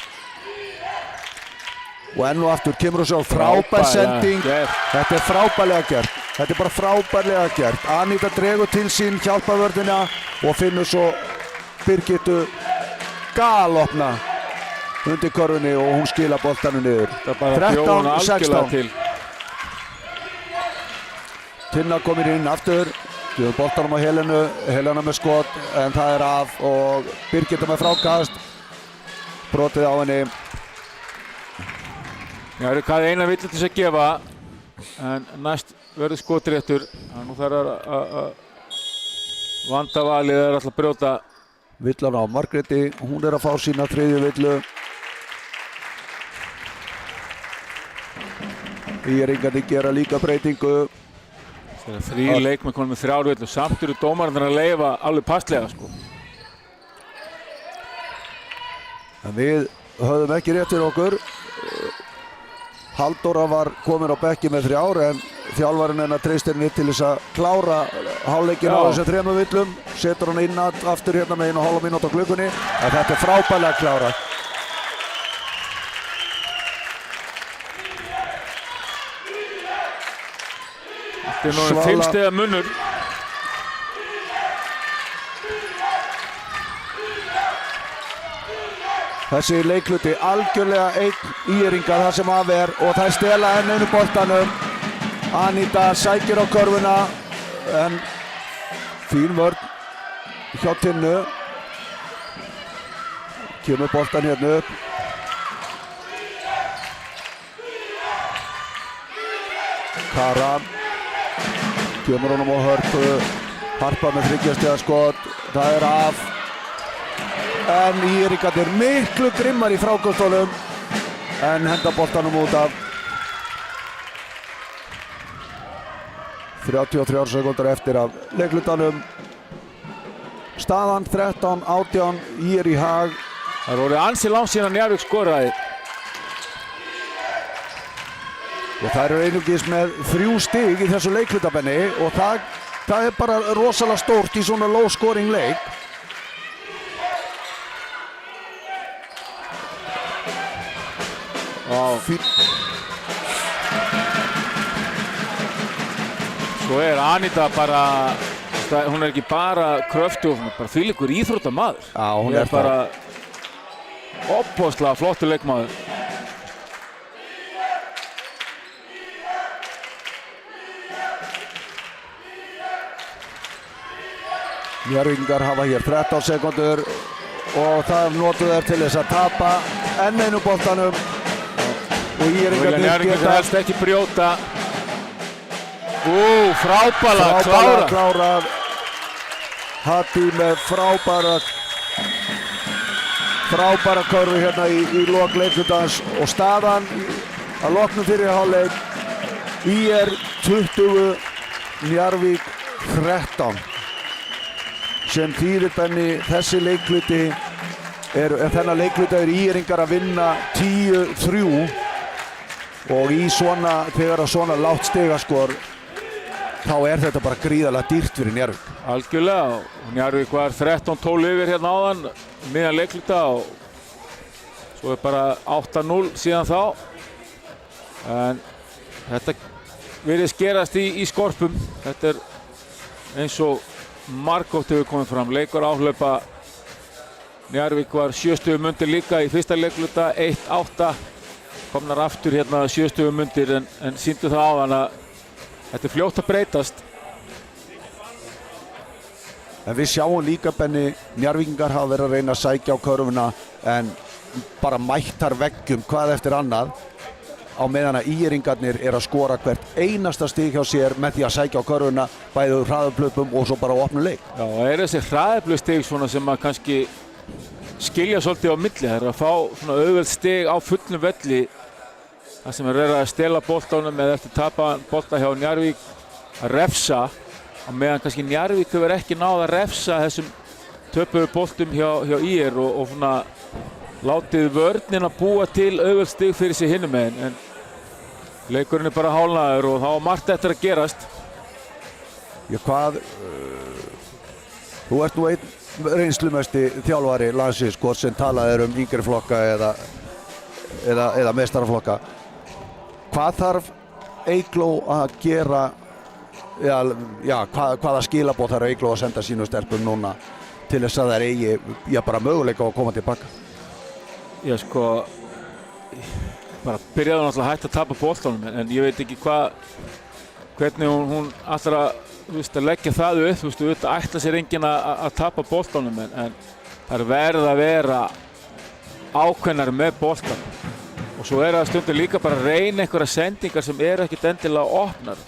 Og enn og aftur kemur þú sjá frábær sending. Þetta er frábærlega gert. Þetta er bara frábærlega gert. Anita dregur til sín hjálpavörðina og finnur svo Birgittu galopna undir körfunni og hún skila boltanum niður. 13-16. Tinna komir inn aftur, gefur boltanum á Helenu, Helena með skot en það er af og Birgitta með frákast, brotið á henni. Já, hvað er eina vilja til þess að gefa en næst verður skotréttur. Nú þarf að vanda valið er alltaf að brjóta. Villan á Margréti, hún er að fá sína 3. villu. ÍR-ingarnir gera líka breytingu. Það er 3 leikmenn konum með 3 villu, samt eru dómararnir að leyfa alveg passlega sko. En við höfðum ekki rétt fyrir okkur. Halldóra var komin á bekki með 3 en þjálfarinn hennar treystir henni til þess að klára hálfleikinn á þessum 3 villum. Setur hann inn aftur hérna með 1,5 mínútu á klukkunni. En þetta er frábærlega klárað. Þetta er nú 5 stiga munur. Þessi leikluti algjörlega einn ÍR-ingar þar sem af er og þær stela henni undir boltanum. Anita sækir á körfuna en fín vörn hjá Tinnu. Kemur boltan hérna upp. Kara kemur honum á Hörpu. Harpa með 3 stiga skot. Það er af. En ÍR-ingarnir miklu grimmar í frákastólum en henda boltanum út af. 33 sekúndur eftir af leiklutanum. Staðan 13-18, ÍR í hag. Það er orðið ansi langt síðan Njarðvík skoraði. Og það eru einungis með 3 stig í þessu leiklutabenni og það er bara rosalega stórt í svona low scoring leik. Svo er Anita bara hún er ekki bara kröftug, hún er bara þvílíkur íþróttamaður. Já, hún Ég er það. bara ofboðslega flottur leikmaður. Njörvíkingar hafa hér 13 sekúndur og það notu þeir til þess að tapa enn einu boltanum og Njörvíkingar Íringarnir helst ekki brjóta. Frábæra klárað. Hatti með frábæra körfu hérna í lok leikhlutans og staðan að loknum fyrir hálfleik IR 20, Njarðvík 13. Sem þýðir Benni þessi leikhluti þennan leikhluti IR-ingar að vinna 10-3 og þegar svona lágt stigaskor þá er þetta bara gríðarlega dýrt fyrir Njarðvík. Algjörlega, og Njarðvík var 13-12 yfir hérna áðan miðan leikhluta og svo er bara 8-0 síðan þá. En þetta virðist gerast í skorpum. Þetta er eins og margótt hefur komið fram. Leikur áhlaupa. Njarðvík var 7 stigum undir líka í fyrsta leikhluta, 1-8. Komnar aftur hérna 7 stigum undir en sýndu það áðan að þetta er fljótt að breytast. En við sjáum líka, Benni, Njarðvíkingar hafa verið að reyna að sækja á körfuna en bara mættar veggjum hvað eftir annað á meðan að IR-ingarnir er að skora hvert einasta stig hjá sér með því að sækja á körfuna bæði úr hraðaplöpum og svo bara á opnu leik. Já, og er þessi hraðaplöpstig svona sem að kannski skilja svolítið á milli. Það er að fá svona auðveld stig á fullum velli það sem er að stela boltanum eða eftir tapa bolta hjá Njarðvík að refsa á meðan kannski Njarðvík hefur ekki náð að refsa þessum töpuðu boltum hjá IR og svona látið vörnin að búa til auðveld stig fyrir sig hinum megin en leikurinn er bara hálnaður og þá margt eftir að gerast. Já, þú ert nú einn reynslumesti þjálfari landsins hvort sem talað er yngri flokka eða meistaraflokka. Hvað þarf Eygló að gera, hvaða skilaboð þarf Eygló að senda sínum stelpum núna til þess að þær eigi bara möguleika á að koma tilbaka? Já, sko, bara byrjaði náttúrulega hægt að tapa boltanum en ég veit ekki hvernig hún ætlar að leggja það upp, auðvitað ætla sér enginn að tapa boltanum en það verða að vera ákveðnar með boltan. Og svo er það stundir líka bara að reyna einhverja sendingar sem eru ekkert endilega opnar.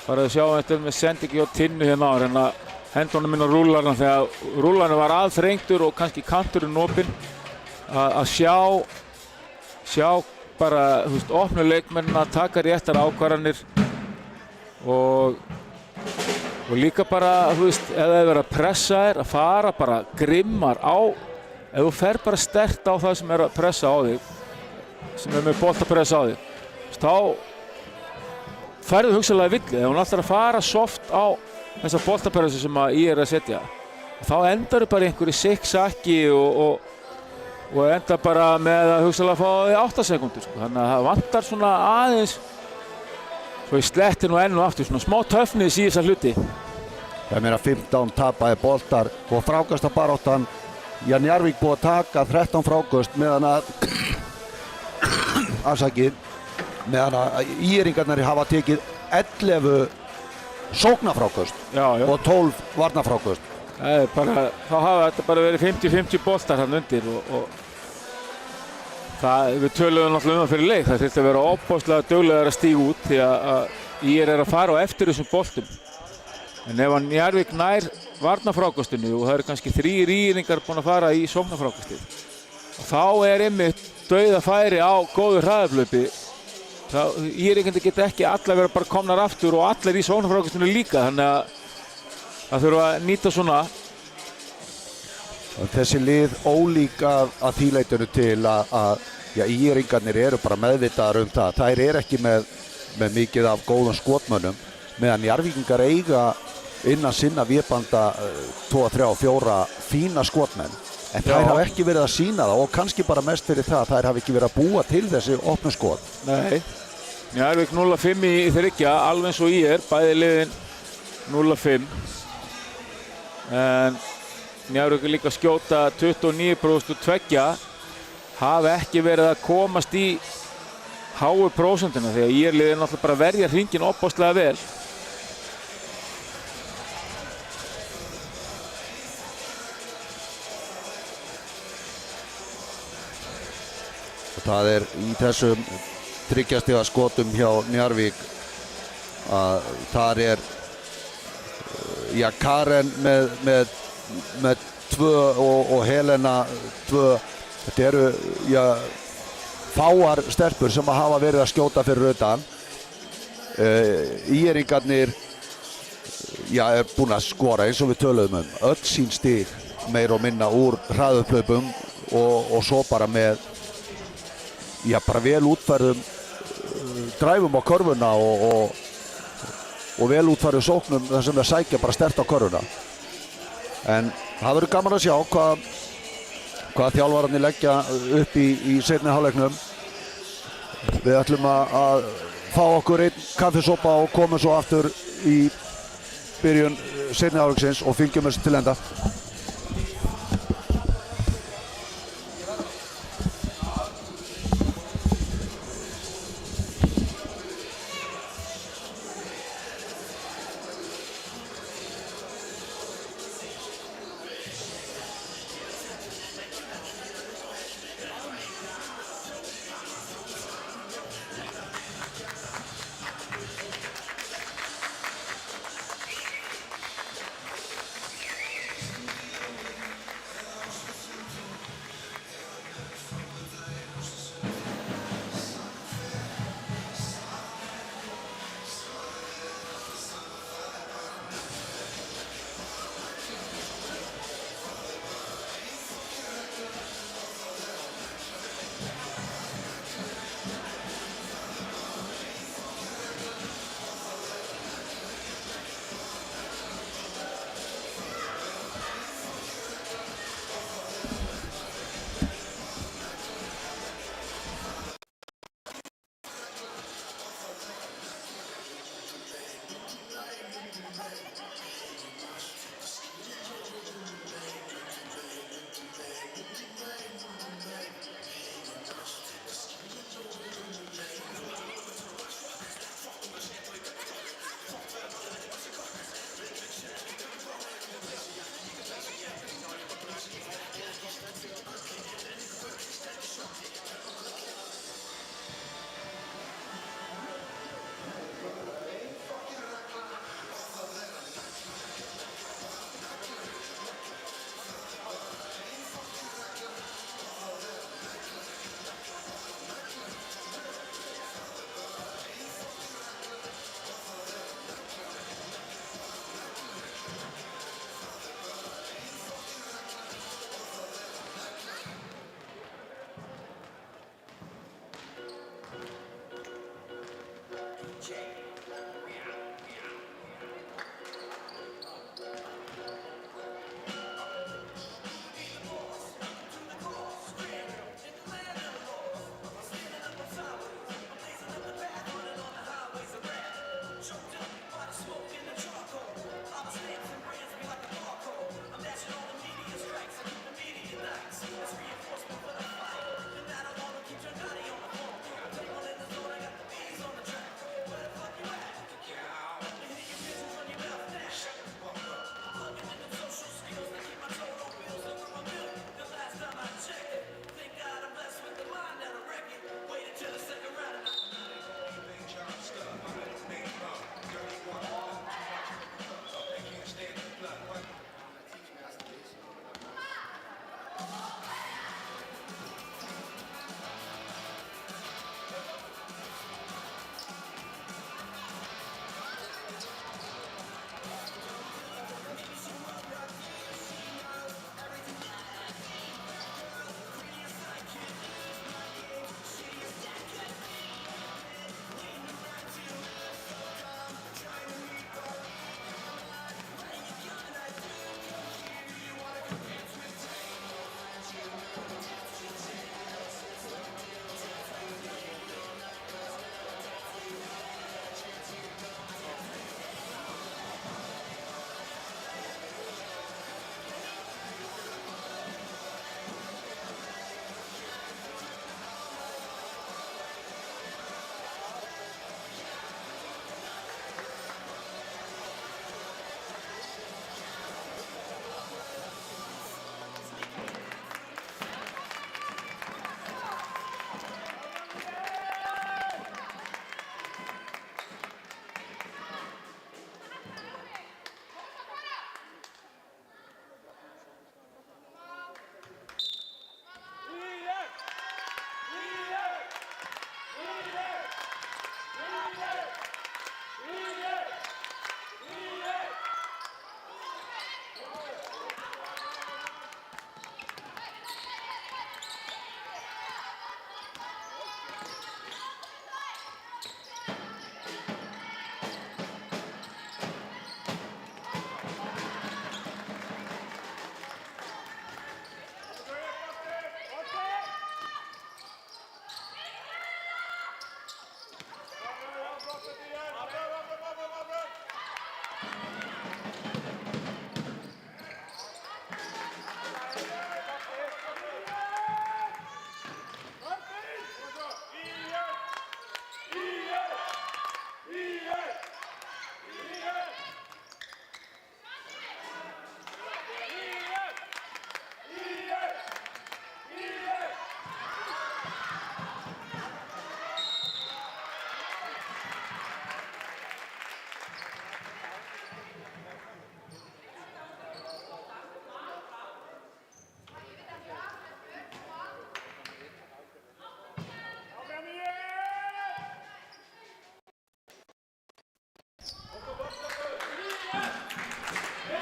Bara að sjá þetta með sendingi á Tinnu hérna á en að henda honum inn á rúllarna þegar rúllarna var aðþrengdur og kannski kanturinn opinn. Að sjá bara opnu leikmennina að taka réttar ákvarðanir og líka bara ef það er verið að pressa þér að fara bara grimmar á ef þú fer bara sterkt á það sem er að pressa á þig sem er með boltapressa á þig þá færðu hugsanlega villið ef hún ætlar að fara soft á þessa boltapressu sem ég er að setja þá endar þau bara í einhverju siksakki og enda bara með að hugsanlega fá því 8 sekúndur þannig að það vantar svona aðeins svo ég sletti nú enn og aftur svona smá töfnis í þessa hluti. Ég meina 15 tapaði boltar og frákastabaráttan Njarðvík búið að taka 13 frákast meðan að meðan að IR-ingarnir hafa tekið 11 sóknarfrákast og 12 varnarfrákast. Þá hafa þetta bara verið 50-50 boltar hann undir og við töluðum náttúrulega fyrir leik. Það þurfti að vera opbóðslega duglegar að stíga út því að IR er að fara á eftir þessum boltum. En ef hann Njarðvík nær varnarfrákastinu og það eru kannski 3 IR-ingar búin að fara í sóknarfrákastið þá er einmitt dauðafæri á góðu hraðaplaupi. IR-ingarnir geta ekki allar vera bara komnar aftur og allar í sóknarfrákastinu líka þannig að það þurfa að nýta svona. Þessi lið ólík að því leitinu til að IR-ingarnir eru bara meðvitaðar það. Þær eru ekki með mikið af góðum skotmönnum meðan Njarðvíkingar eiga innan sinna vébanda 2, 3 og 4 fína skotmenn. En þær hafa ekki verið að sýna það og kannski bara mest fyrir það þær hafa ekki verið að búa til þessi opnu skot. Nei, Njarðvík 0-5 í þriggja, alveg eins og IR, bæði liðin 0-5. en Njarðvík er líka að skjóta 29% tveggja, hafa ekki verið að komast í háu prósentina því að IR-liðið er náttúrulega bara að verja hringinn opaslega vel. Það í þessum 3 stiga skotum hjá Njarðvík að þar Karen með 2 og Helena 2. Þetta eru fáar stelpur sem hafa verið að skjóta fyrir utan. IR-ingarnir er búin að skora eins og við töluðum öll sín stig meir og minna úr hraðuplaupum og svo bara með bara vel útfærðum dræfum á körfuna og vel útfærðum sóknum þar sem það sækja bara sterkt á körfuna. En það verður gaman að sjá hvað þjálfararnir leggja upp í seinni hálfleiknum. Við ætlum að fá okkur einn kaffisopa og komum svo aftur í byrjun seinni hálfleiksins og fylgjum þessu til enda.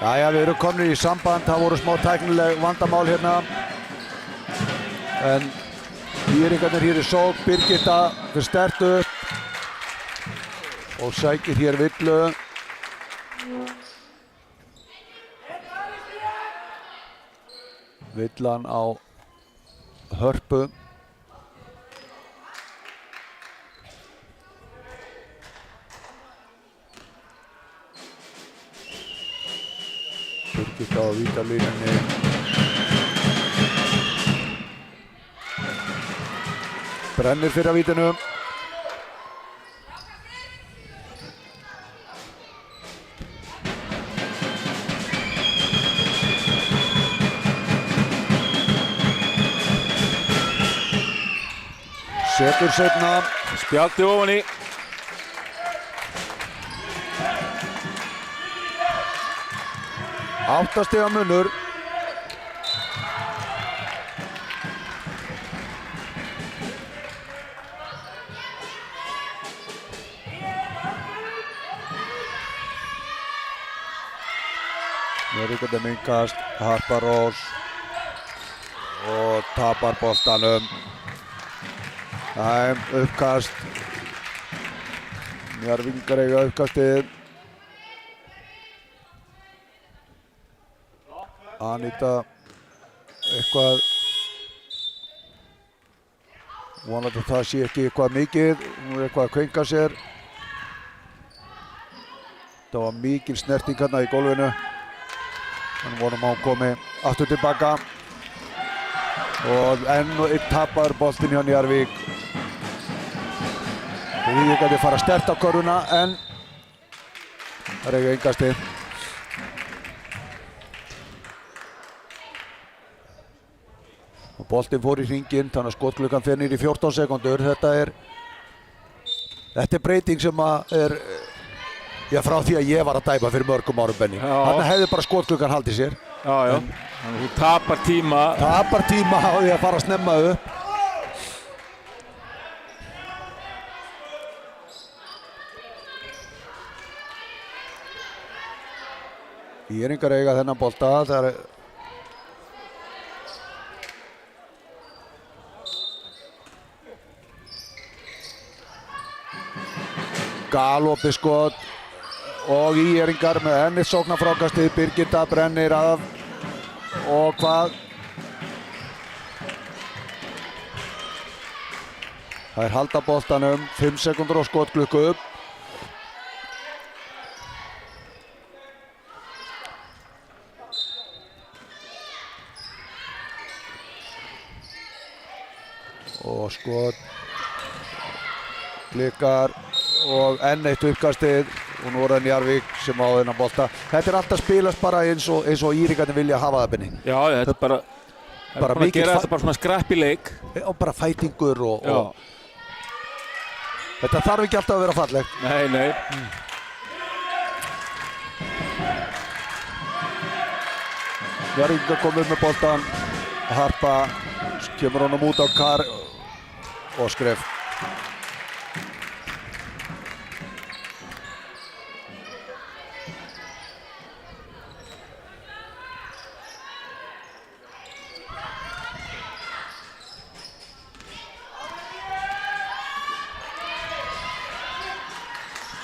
Jæja, við erum komnir í samband, það voru smá tæknileg vandamál hérna. En Írringarnir hér í sók, Birgitta fyrir sterkt upp og sækir hér villu. Villan á Hörpu. Birgitta á vítalínunni. Brennir fyrir að vítinu. Setur seinna. Spjaldi ofan í. Áttastiga munur. Írringarnir minkast, Harpa Rós og tapar boltanum. Uppkast. Njarðvíkingar eiga uppkastið. Anita eitthvað, vonandi að það sé ekki eitthvað mikið, hún er eitthvað að kveika sér. Það var mikil snerting hérna í gólfinu. Þannig vonum að hún komi aftur tilbaka. Og enn og einn tapar boltinn hjá Njarðvík. Írringarnir fara sterkt á körfuna en það eiga enga stig. Og boltinn fór í hringinn, þannig að skotklukkan fer niður í 14 sekúndur. Þetta er breyting sem er frá því að ég var að dæma fyrir mörgum árum, Benni. Þarna hefði bara skotklukkan haldið sér. Já. Þannig að þú tapar tíma. Tapar tíma á því að fara að snemma upp. Írringar eiga þennan bolta. Það er galopið skot og Írringar með ennið sóknarfrákastið. Birgitta brennir af og hvað? Þær halda boltanum, 5 sekúndur á skotklukku upp. Og skot, blikar og enn eitt uppkastið og nú er það Njarðvík sem á þennan bolta. Þetta er alltaf spilast bara eins og Írringarnir vilja hafa það, Benni. Já, þetta er bara að gera þetta bara svona skrappi leik. Og bara fætingur og þetta þarf ekki alltaf að vera fallegt. Nei. Njarðvíkingar komið með boltan. Harpa kemur honum út á kar og skref.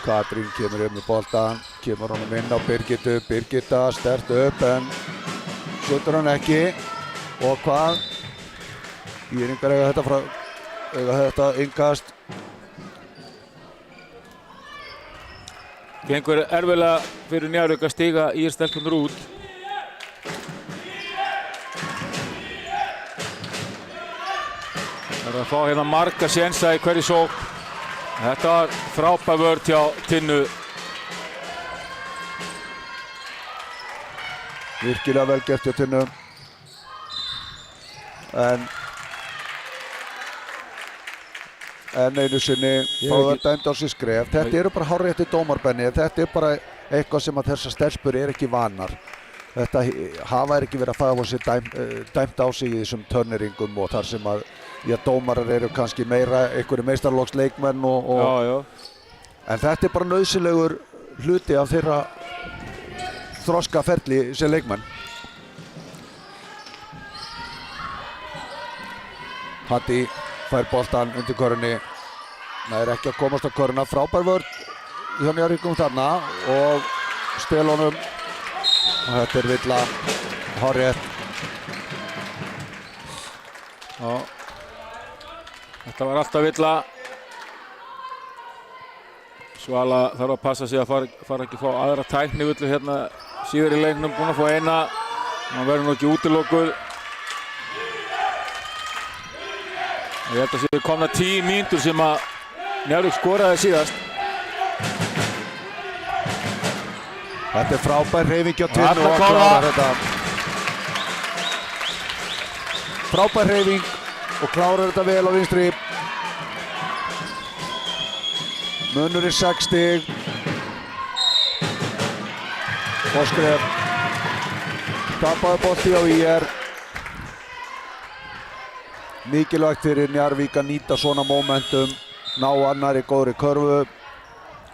Katrín kemur með boltan, kemur honum inn á Birgittu. Birgitta sterkt upp en skjótur hann ekki. Og hvað? Írringar eiga þetta innkast. Gengur erfiðlega fyrir Njarðvík að stíga stelpunur út. Það er að fá hérna marga sénsa í hverju sók. Þetta var frábær vörn hjá Tinnu. Virkilega vel gert hjá Tinnu. En einu sinni fá það dæmt á sig skref. Þetta eru bara hárréttir dómar, Benni. Þetta er bara eitthvað sem að þessar stelpur er ekki vanar. Þetta hafa ekki verið að fá sér dæmt á sig í þessum turneringum og þar sem að dómarar eru kannski meira einhverju meistarlokksleikmenn og Já. en þetta er bara nauðsynlegur hluti af þeirra þroska ferli sem leikmann. Hatti fær boltan undir körunni. Það er ekki að komast á köruna. Frábær vörn hjá Njarðvíkum þarna og spilunum. Og þetta er villa hárrétt. Já. Þetta var alltaf villa. Svala þarf að passa sig að fara ekki að fá aðra tækni villu hérna síður í leiknum, búinn að fá eina. Hann verður nú ekki útilokuð. Ég held að séu komna 10 mínútur sem að Njarðvík skoraði síðast. Þetta er frábær hreyfing hjá Tinnu og klárar þetta. Frábær hreyfing og klárar þetta vel á vinstri. Munur er 6 stig. Foskref tapaði bolti á IR. Mikilvægt fyrir Njarðvík að nýta svona momentum, ná annari góðri körfu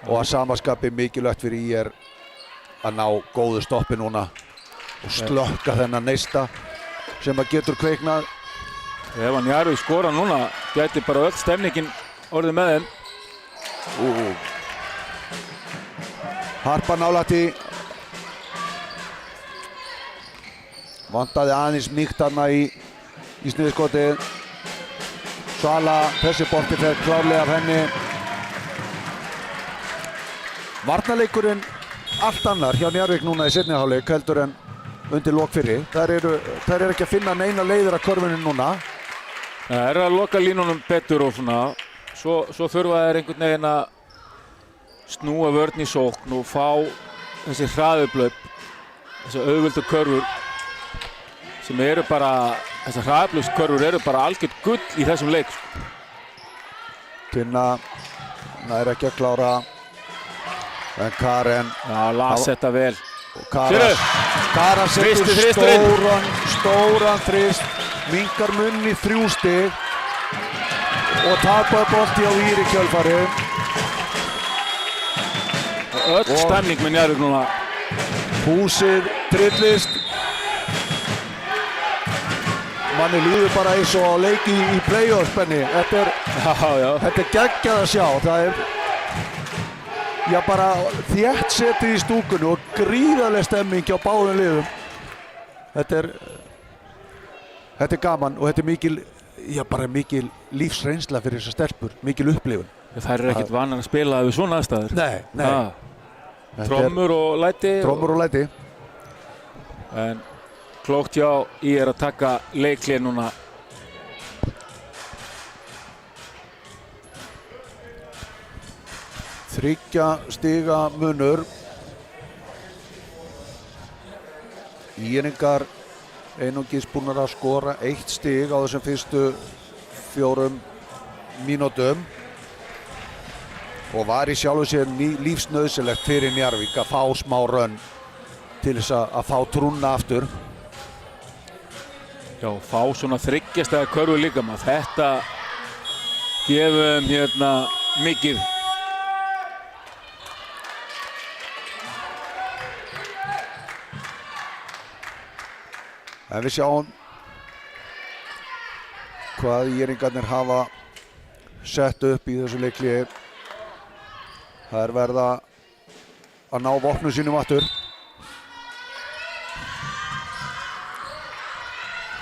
og að samaskapi mikilvægt fyrir IR að ná góðu stoppi núna og slökka þennan neista sem að getur kveiknað. Ef að Njarðvík skora núna gæti bara öll stemningin orðið með þeim. Harpa nálægt í. Vantaði aðeins mýkt þarna í sniðskotið. Svala, þessi bolti fer klárlega af henni. Varnarleikurinn allt annar hjá Njarðvík núna í seinni hálfleik heldur en undir lok fyrri. Þær eru ekki að finna neina leiðir að körfunni núna. Það er að loka línunum betur og svona. Svo þurfa þeir einhvern veginn að snúa vörn í sókn og fá þessi hraðublöp, þessi auðvöldu körfur sem eru bara, þessi hraðublöpskörfur eru bara algjört gull í þessum leik. Tinna nær ekki að klára en Karen las þetta vel. Kara setur stóran þrist, minkar munn í 3 stig og tapaði bolti á Ír í kjölfarið. Öll stemning með Njarðvík núna. Húsið tryllist. Manni líður bara eins og á leiki í play-off spenni. Þetta er geggjað að sjá. Það er bara þétt setið í stúkunni og gríðarleg stemming hjá báðum liðum. Þetta er gaman og þetta er mikil lífsreynsla fyrir þessar stelpur, mikil upplifun. Það eru ekkert vanar að spila við svona aðstæður. Nei. Trommur og læti. En klókt hjá IR að taka leiklið núna. Þriggja stiga munur. Íringar einungis búnar að skora 1 stig á þessum fyrstu 4 mínútum og var í sjálfu sér lífsnauðsynlegt fyrir Njarðvík að fá smá rönn til þess að fá trúna aftur. Já, fá svona þryggjastæða körfu líka maður. Þetta gefum hérna mikið. En við sjáum hvað íringarnir hafa sett upp í þessu leikliði. Það er verða að ná vopnum sínum aftur.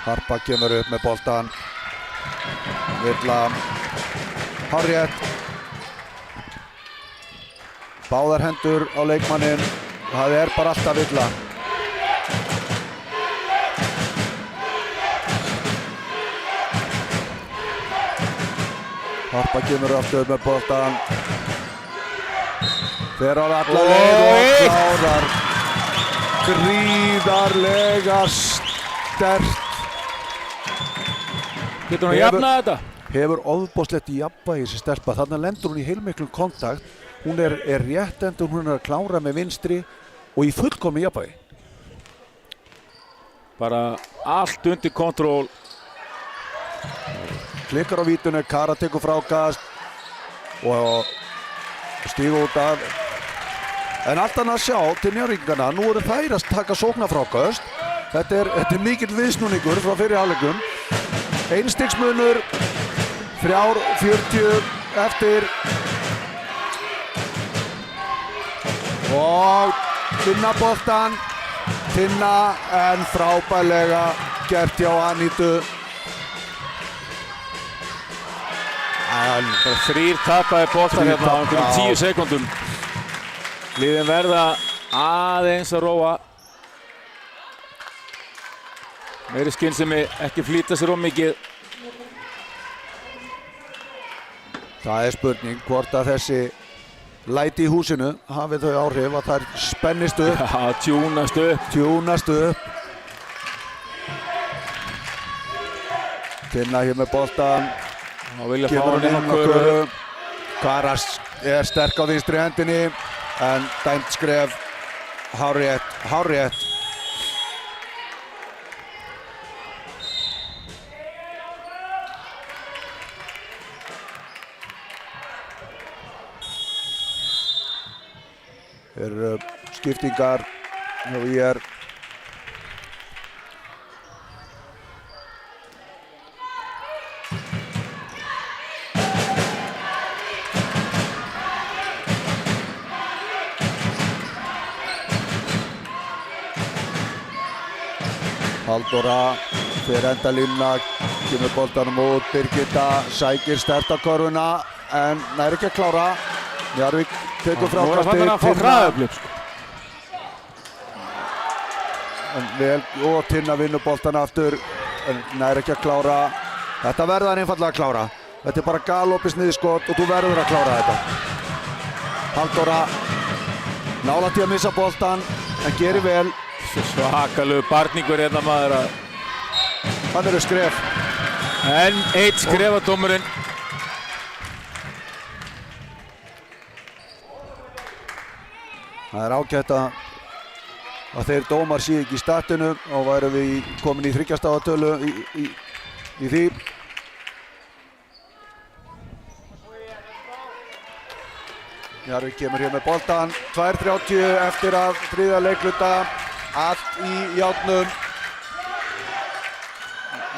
Harpa kemur upp með boltan. Villa hárrétt. Báðar hendur á leikmanninn. Það er bara alltaf Villa. Harpa kemur aftur með boltan. Fer á alla leið og klárar. Gríðarlega sterkt. Getur hún að jafna þetta? Hefur ofboðslegt í jafnvægi þessi stelpa. Þarna lendur hún í heilmiklum kontakt. Hún er réttendur, hún er að klára með vinstri og í fullkomnu jafnvægi. Bara allt undir kontról. Klikkar á vítunni, Kara tekur frákast og stígur út af. En allt annað að sjá til Njarðvíkingana, nú eru þær að taka sóknarfrákast. Þetta er mikill viðsnúningur frá fyrri hálfleikum. Einstigsmunur, 3:40 eftir. Og vinna boltan, Tinna, en frábærlega gert hjá Anítu. Bara 3 tapaði boltar hérna á einhverjum 10 sekúndum. Liðin verða aðeins að róa. Meiri skynsemi, ekki flýta sér of mikið. Það er spurning hvort að þessi læti í húsinu hafi þau áhrif að þær spennist upp. Já, tjúnast upp. Tinna hér með boltan. Kemur hún inn á Köru. Karas er sterk á vinstri hendinni en dæmt skref hárrétt. Skiptingar hjá ÍR. Halldóra fyrir endalínuna, kemur boltanum út, Birgitta sækir stertakorfuna en nær ekki að klára. Njarðvík tekur frákastið. Nú er að fá hraðaupplöp. Og Tinna vinnur boltan aftur en nær ekki að klára. Þetta verður hann einfaldlega að klára. Þetta er bara galopið sniðskot og þú verður að klára þetta. Halldóra nálægt í að missa boltan en gerir vel. Svakalegu barningur hérna maður að... Hann eru skref. En eitt skref að dómurinn. Það er ágætt að þeir dómar sé ekki í statinu og værum við komin í 3 stafa tölu í því. Njarðvík kemur hér með boltan, 2:30 eftir að 3. leikluta, allt í járnum.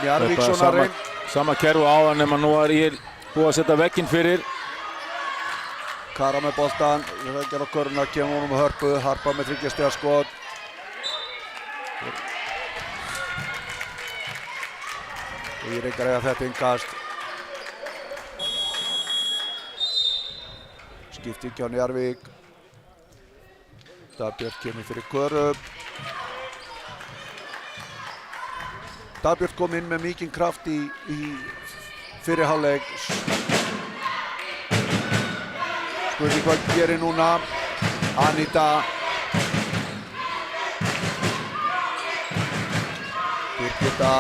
Njarðvík svona reynd. Sama kerfu áðan nema nú er ég búið að setja vegginn fyrir. Kara með boltan, vekjar á köruna, kemur honum Hörpu, Harpa með 3 stiga skot. Í reyngar eiga þetta innkast. Skipting hjá Njarðvík. Dagbjörn kemur fyrir Köru. Dagbjörn kom inn með mikinn kraft í fyrri hálfleik. Spurning hvað gerir núna. Aníta. Birgitta.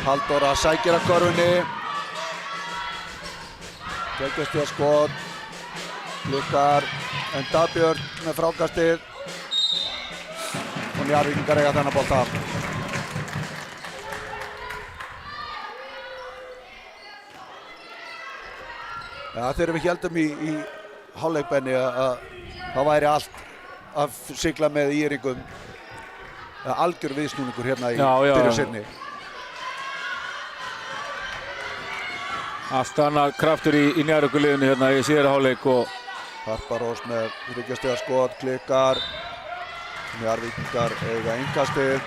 Halldóra sækir að körfunni. Geggjast í að skot. Blikkar. En Dagbjörn með frákastið. Og Njarðvíkingar eiga þennan bolta. Ja, þegar við héldum í hálfleikbenni að það væri allt að sigla með íringum. Algjör viðsnúningur hérna í byrjun seinni. Allt annað kraftur í Njarðvíkurliðinu hérna í síðari hálfleik og Harpa Rós með 3 stiga skot, klikkar. Njarðvíkingar eiga innkastið.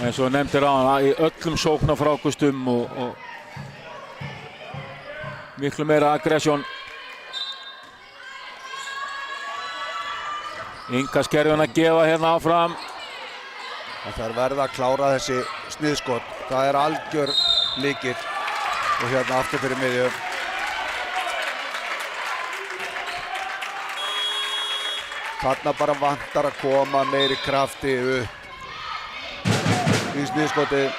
eins og nefndir áðan í öllum sóknarfrákustum og miklu meira aggressjón. Innkastskerfin að gefa hérna áfram. Það er verið að klára þessi sniðskot. Það er algjör lykill og hérna aftur fyrir miðju. Þarna bara vantar að koma meiri krafti upp í sniðskotið.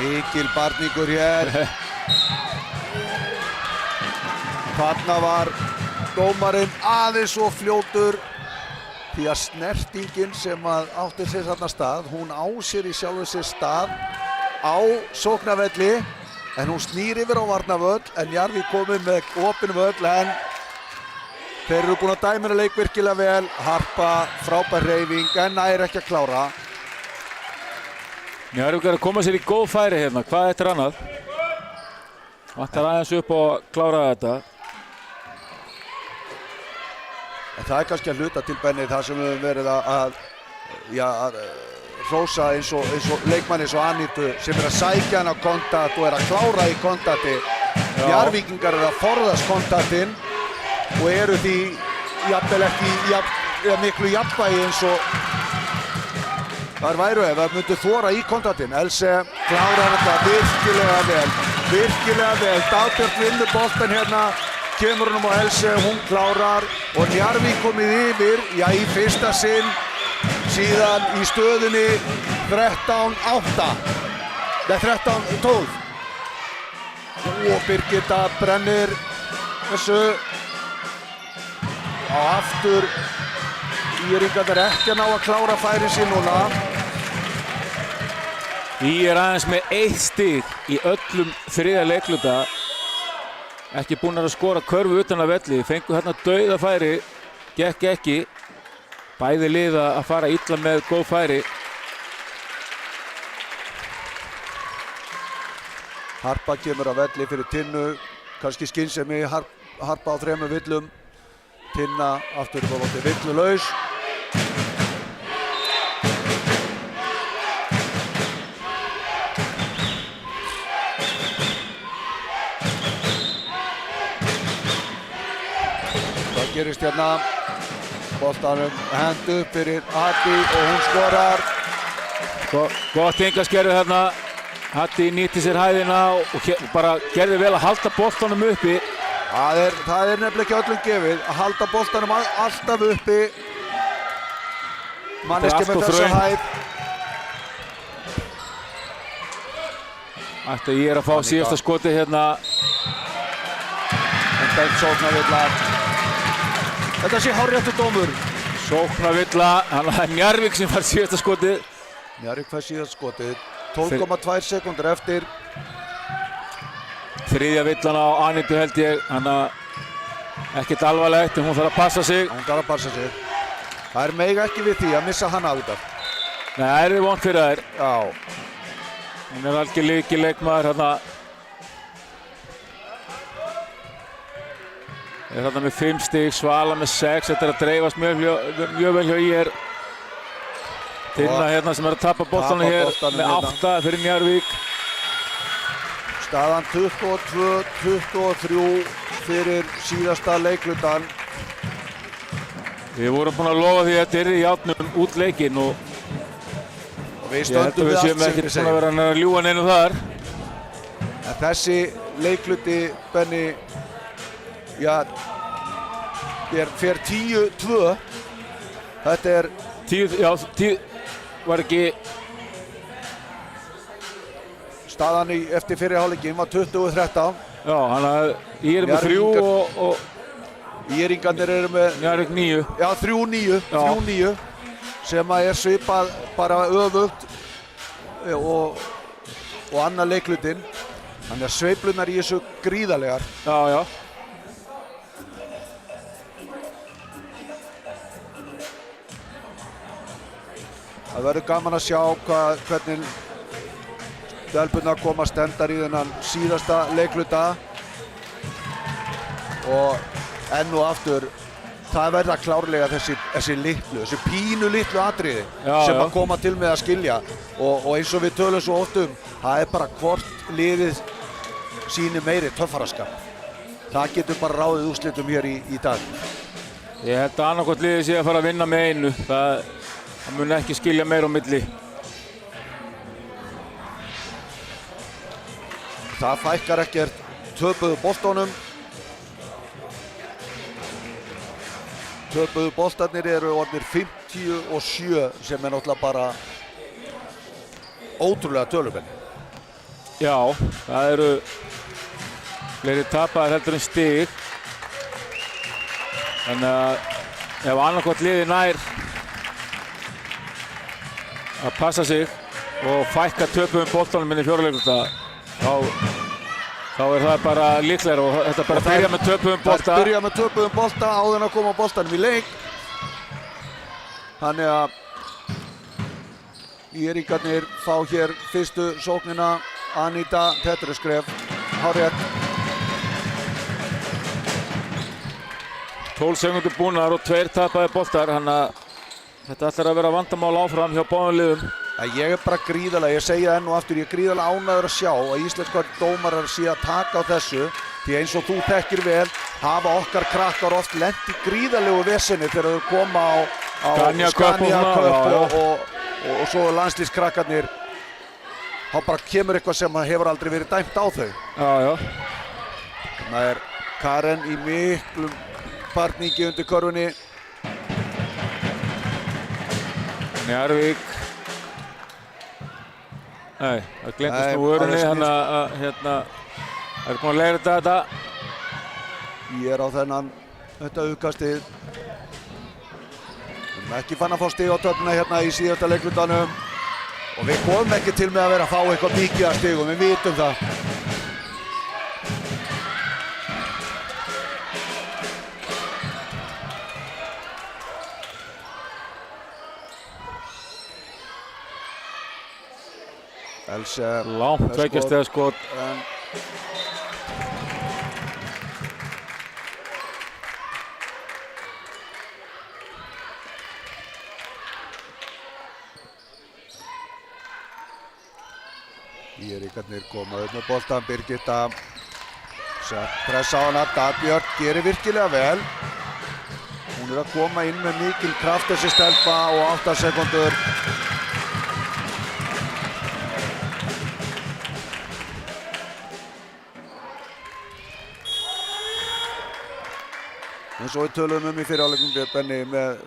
Mikil barningur hér. Þarna var dómarinn aðeins svo fljótur því að snertingin sem að átti sér þarna stað, hún á sér í sjálfu sér stað á sóknarvelli, en hún snýr yfir á varnarvöll, en Njarðvík komið með opinn völl, en þeir eru búin að dæma leik virkilega vel. Harpa, frábær hreyfing, en nær ekki að klára. Njarðvík að koma sér í góð færi hérna, hvað eftir annað? Vantar aðeins upp og klára þetta. En það kannski að hluta til Benni það sem við höfum verið að hrósa eins og leikmann eins og Anítu sem að sækja hann á kontakt og að klára í kontakti. Njarðvíkingar að forðast kontaktinn og eru því jafnvel ekki miklu jafnvægi eins og þar væru ef það myndu þora í kontaktinn. Else klárar þetta virkilega vel. Dagbjörn vinnur boltan hérna. Kemur honum á Else, hún klárar og Njarðvík komið yfir, í fyrsta sinn, síðan í stöðunni 13-8, nei 13-12. Og Birgitta brennir þessu á aftur. Írringarnir ekki að ná að klára færin sín núna. Er aðeins með 1 stig í öllum þriðja leikluta. Ekki búin að skora körfu utan af velli, fengu hérna dauðafæri, gekk ekki. Bæði lið að fara illa með góð færi. Harpa kemur að velli fyrir Tinnu, kannski skynsemi Harpa á 3 villum. Tinna aftur upp á móti villulaus. Gerist hérna, boltanum hend upp fyrir Hatti og hún skorar. Gott engaskerfi hérna, Hatti nýtti sér hæðina og bara gerði vel að halda boltanum uppi. Það er nefnilega ekki öllum gefið að halda boltanum alltaf uppi. Manneski með þessa hæð. Ætti ég að fá síðasta skoti hérna. En beint sóknarvilla. Þetta sé hárréttur dómur. Sóknarvilla, það er Njarðvík sem fær síðasta skotið. Njarðvík fær síðasta skotið. 12,2 sekúndur eftir. Þriðja villan á Anítu held ég, þannig að ekkert alvarlegt en hún þarf að passa sig. Hún þarf að passa sig. Það er mega ekki við því að missa hana út af. Nei, það er vont fyrir þær. Já. Hún er algjör lykilleikmaður hérna. Er þarna með 5 stig, Svala með 6, þetta er að dreifast mjög vel hjá IR. Tinna hérna sem er að tappa boltanum hér með 8 fyrir Njarðvík. Staðan 22-23 fyrir síðasta leiklutan. Við vorum búin að lofa því að þetta er í játnum út leikinn og við ég held að við séum ekkert búin að vera að ljúga neinu þar. En þessi leikluti, Benni, fer 10-2. Þetta er 10 var ekki staðan eftir fyrri hálfleikinn var 20-13. Já, hann að ég er með 3 og Írringarnir eru með Njarðvík 9. Já, 3-9 sem að er svipað bara öfugt og annar leiklutinn. Þannig að sveiflunar í þessu gríðarlegar. Já. Það verður gaman að sjá hvernig stelpurnar koma stendar í þennan síðasta leikluta. Og enn og aftur, það verða klárlega þessi pínu litlu atriði sem að koma til með að skilja. Og eins og við tölum svo oft það er bara hvort liðið sýnir meiri töffaraskap. Það getur bara ráðið úrslitum hér í dag. Ég held að annarkvort liðið sé að fara að vinna með 1. Það mun ekki skilja meira á milli. Það fækkar ekkert töpuðu boltunum. Töpuðu boltarnir eru orðnir 57 sem er náttúrulega bara ótrúlega tölubenni. Já, það eru fleiri tapaðir heldur en stig. Þannig að ef annarkvort liðið nær að passa sig og fækka töpum boltanum inn í fjóruleikluta, þá það bara líklegra og þetta bara byrja með töpum bolta. Byrja með töpum bolta áður en að koma boltanum í leik. Þannig að Íringarnir fá hér fyrstu sóknina. Anita, þetta er skref, hárrétt. 12 sekúndur búnar og 2 tapaði boltar, þannig að þetta ætlar að vera vandamál áfram hjá báðum liðum. Ég er bara gríðarlega, ég segja enn og aftur, ég er gríðarlega ánægður að sjá að íslenskar dómarar sé að taka á þessu, því eins og þú þekkir vel hafa okkar krakkar oft lent í gríðarlegu vesenni þegar þau koma á Scania Cup og svo landslýskrakkarnir, þá bara kemur eitthvað sem hefur aldrei verið dæmt á þau. Já. Það er Karen í miklum partningi undir körfunni. Njarðvík. Nei, það glemtist nú vörunni, þannig að það er búin að leira þetta. Ég er á þetta uppkastið. Við erum ekki fann að fá stig á töfluna hérna í síðasta leiklutanum. Og við komum ekki til með að vera að fá eitthvað mikið af stigum, við vitum það. Else langt tveggjastiga skot. Íringarnir koma upp með boltan. Birgitta pressa á hana. Dagbjörn gerir virkilega vel. Hún er að koma inn með mikil kraft þessi stelpa og 8 sekúndur. Eins og við tölum í fyrirháleiknum Benni með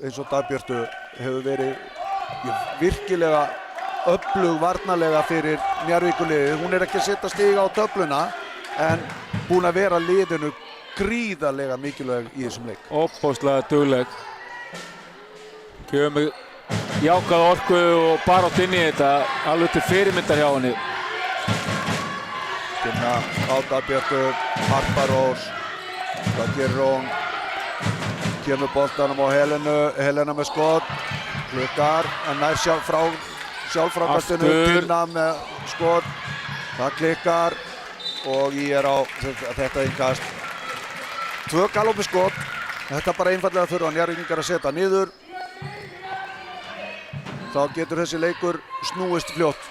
eins og Dagbjörtu hefur verið virkilega öflug varnarlega fyrir Njarðvíkurliðið. Hún er ekki að setja stig á töfluna en búin að vera liðinu gríðarlega mikilvæg í þessum leik. Óbóðslega dugleg. Kemur með jákað orku og barátt inn í þetta alveg til fyrirmyndar hjá henni. Finna á Dagbjörtu, Harpa Rós. Hvað gerir hún? Kemur boltanum á Helena með skot. Klukkar, en nær sjálffrákastinu. Tinna með skot. Það klikkar og ég er á þetta innkast. 2 galoppi skot. Þetta bara einfallega þurfa Njarðvíkingar að setja niður. Þá getur þessi leikur snúist fljótt.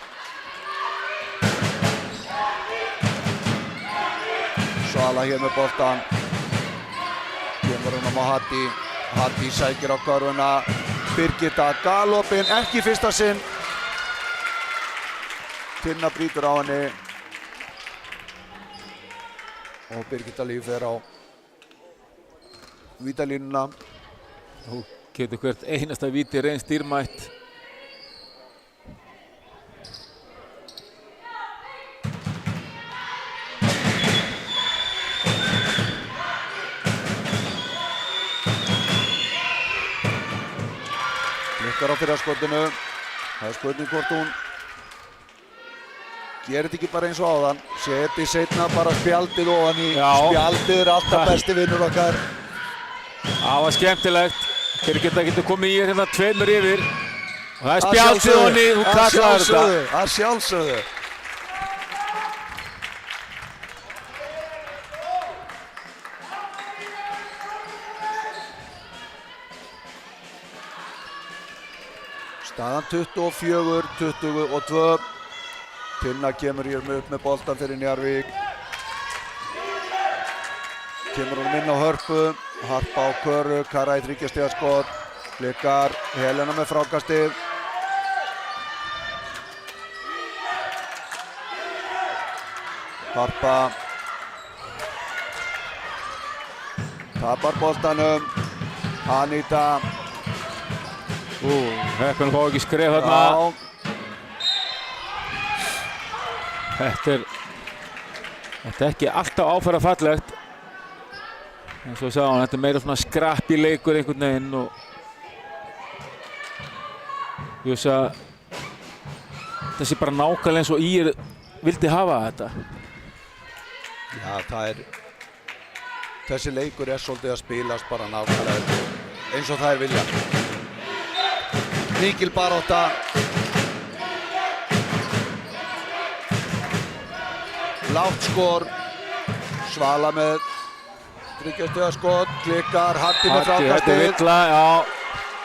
Svala hér með boltan. Kemur hún á Hatti sækir á körfuna. Birgitta galopin, ekki fyrsta sinn. Tinna brýtur á henni. Og Birgitta Líf fer á vítalínuna. Nú getur hvert einasta víti reynst dýrmætt. Klikkar á fyrraskotinu. Það er spurning hvort hún gerir þetta ekki bara eins og áðan. Seti seinna bara spjaldið ofan í. Spjaldið er alltaf besti vinnur okkar. Það var skemmtilegt. Birgitta getur komið í hérna 2 yfir. Og það er spjaldið ofan í. Hún kallaði þetta. Að sjálfsögðu. Staðan 24-22. Tinna kemur hér upp með boltan fyrir Njarðvík. Kemur hún inn á Hörpu. Harpa á Köru. Kara í 3 stiga skot. Klikkar. Helena með frákastið. Harpa. Tapar boltanum. Anita. Heppin fá ekki skref þarna. Þetta er ekki alltaf áferða fallegt. eins og við sáum, þetta er meira svona skrappi leikur einhvern veginn og Ég veist að þessi bara nákvæmlega eins og ÍR vildi hafa þetta. Já, þessi leikur svolítið að spilast bara nákvæmlega eins og það vilja. Mikil barátta. Lágt skor. Svala með 30 stiga skot, klikkar, Hatti með frákastið. Þetta villa, já.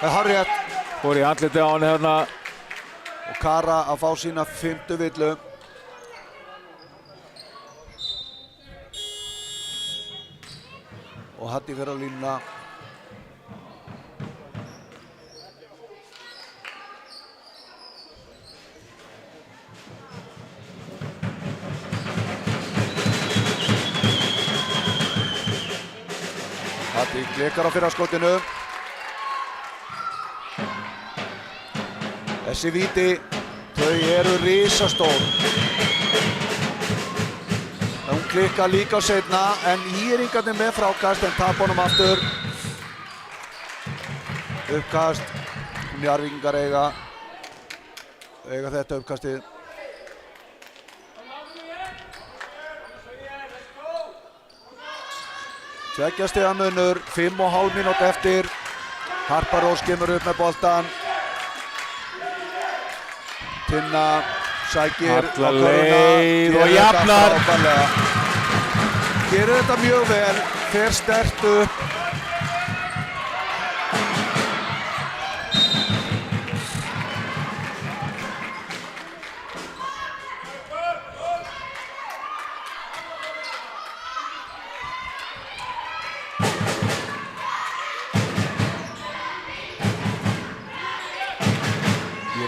Það er hárrétt. Fór í andlitið á henni þarna. Og Kara að fá sína 5. villu. Og Hatti fyrir á línuna. Hatti klikkar á fyrra skotinu. Þessi víti, þau eru risastór. Hún klikkar líka seinna, en ÍR-ingarnir með frákast en tapa honum aftur. Uppkast, Njarðvíkingar eiga þetta uppkastið. Tveggja stiga munur, 5,5 mínútur eftir. Harpa Rós kemur upp með boltan. Tinna sækir á körfuna. leið og jafnar. Gerir þetta mjög vel, fer sterkt upp.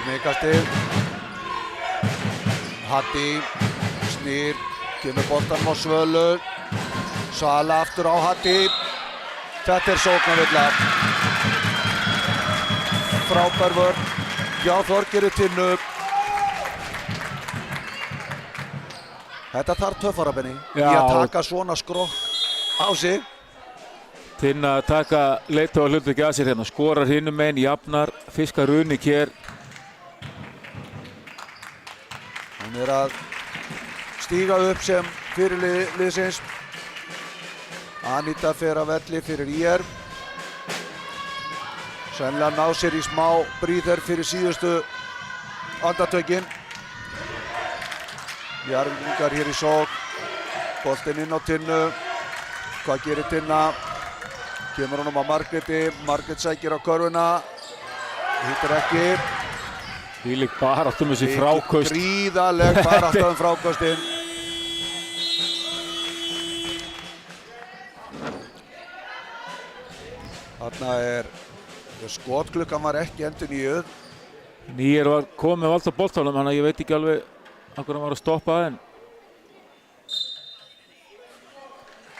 Mikastig. Hatti snýr, kemur boltanum á Svölu. Svala aftur á Hatti. Þetta er sóknarvilla. Frábær vörn hjá Þorgeiri Tinnu. Þetta þarf töffara, Benni, í að taka svona skrokk á sig. Tinna að taka leiðtoga hlutverki að sér hérna. Skorar hinum megin, jafnar, fiskar Runik hér. Hún er að stíga upp sem fyrirliði liðsins. Anita fer að velli fyrir ÍR. Sennilega ná sér í smá bríðar fyrir síðustu andartökin. Njarðvíkingar hér í sókn. Boltinn inn á Tinnu. Hvað gerir Tinna? Kemur honum á Margréti. Margrét sækir á körfuna. Hittir ekki. Þvílík baráttu með þessi fráköst. Gríðarleg baráttu um fráköstin. Þarna skotklukkan var ekki endurnýjuð. Nýjar var komið með allt á boltanum, þannig að ég veit ekki alveg af hverju hann var að stoppa það.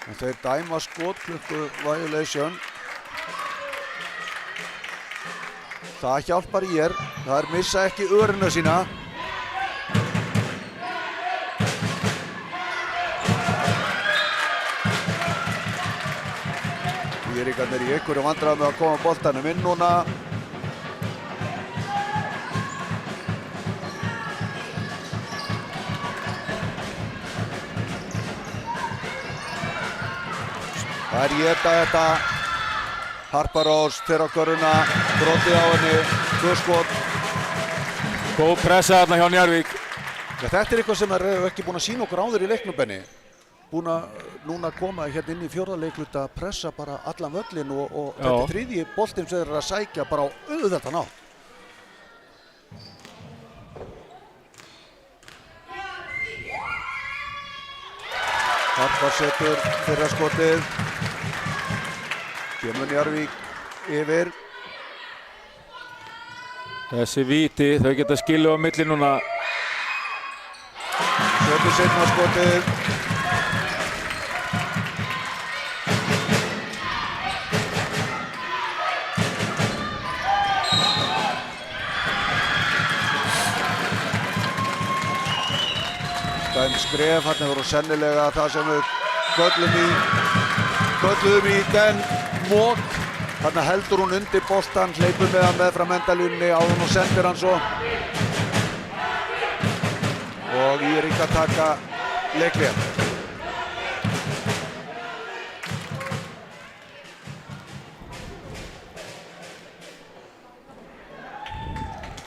En þeir dæma skotklukku violation. Það hjálpar ÍR. Það missa ekki örina sína. ÍR-ingarnir í einhverju vandræðum með að koma boltanum inn núna. Það er éta þetta. Harpa Rós fer á körfuna, brotið á henni, 2 skot. Góð pressa þarna hjá Njarðvík. Þetta er eitthvað sem er ekki búin að sýna okkur áður í leiknum, Benni. Búin að núna koma hérna inn í 4. leikluta að pressa bara allan völlin og þetta er 3. boltinn sem þeir eru að sækja bara á auðveldan hátt. Harpa setur fyrra skotið. Kemur Njarðvík yfir. Þessi víti, þau geta skilu á milli núna. Setur seinna skotið. Dæmt skref, hann hefur sennilega það sem við kölluðum í den mók Þarna heldur hún undir boltan, hleypur með hann meðfram endalínunni, áður og sendir hann svo. Og Íringar taka leikhlé.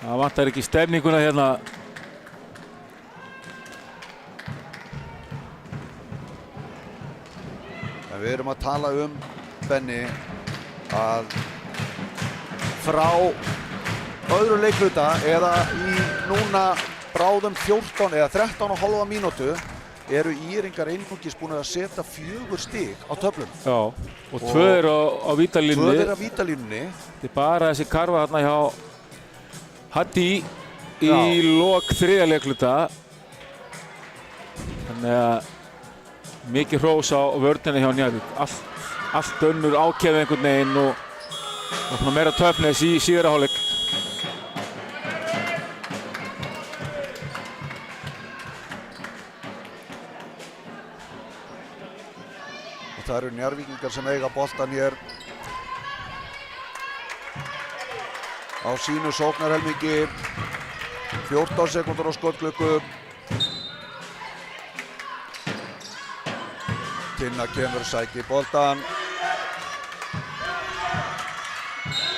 Það vantar ekki stemninguna hérna. Við erum að tala Benni, að frá öðru leikluta eða í núna bráðum 14 eða 13,5 mínútu eru Íringar einungis búin að setja 4 stig á töflunum. Já, og 2 eru á vítalínunni. 2 eru á vítalínunni. Þetta er bara þessi karfa þarna hjá Hatti í lok 3. leikluta. Þannig að mikið hrós á vörninni hjá Njarðvík. Allt önnur ákefið einhvern veginn og meira töfnes í síðari hálfleik. Og það eru Njarðvíkingar sem eiga boltan hér á sínu sóknarhelmingi. 14 sekúndur á skotklukku. Tinna kemur, sækir boltan.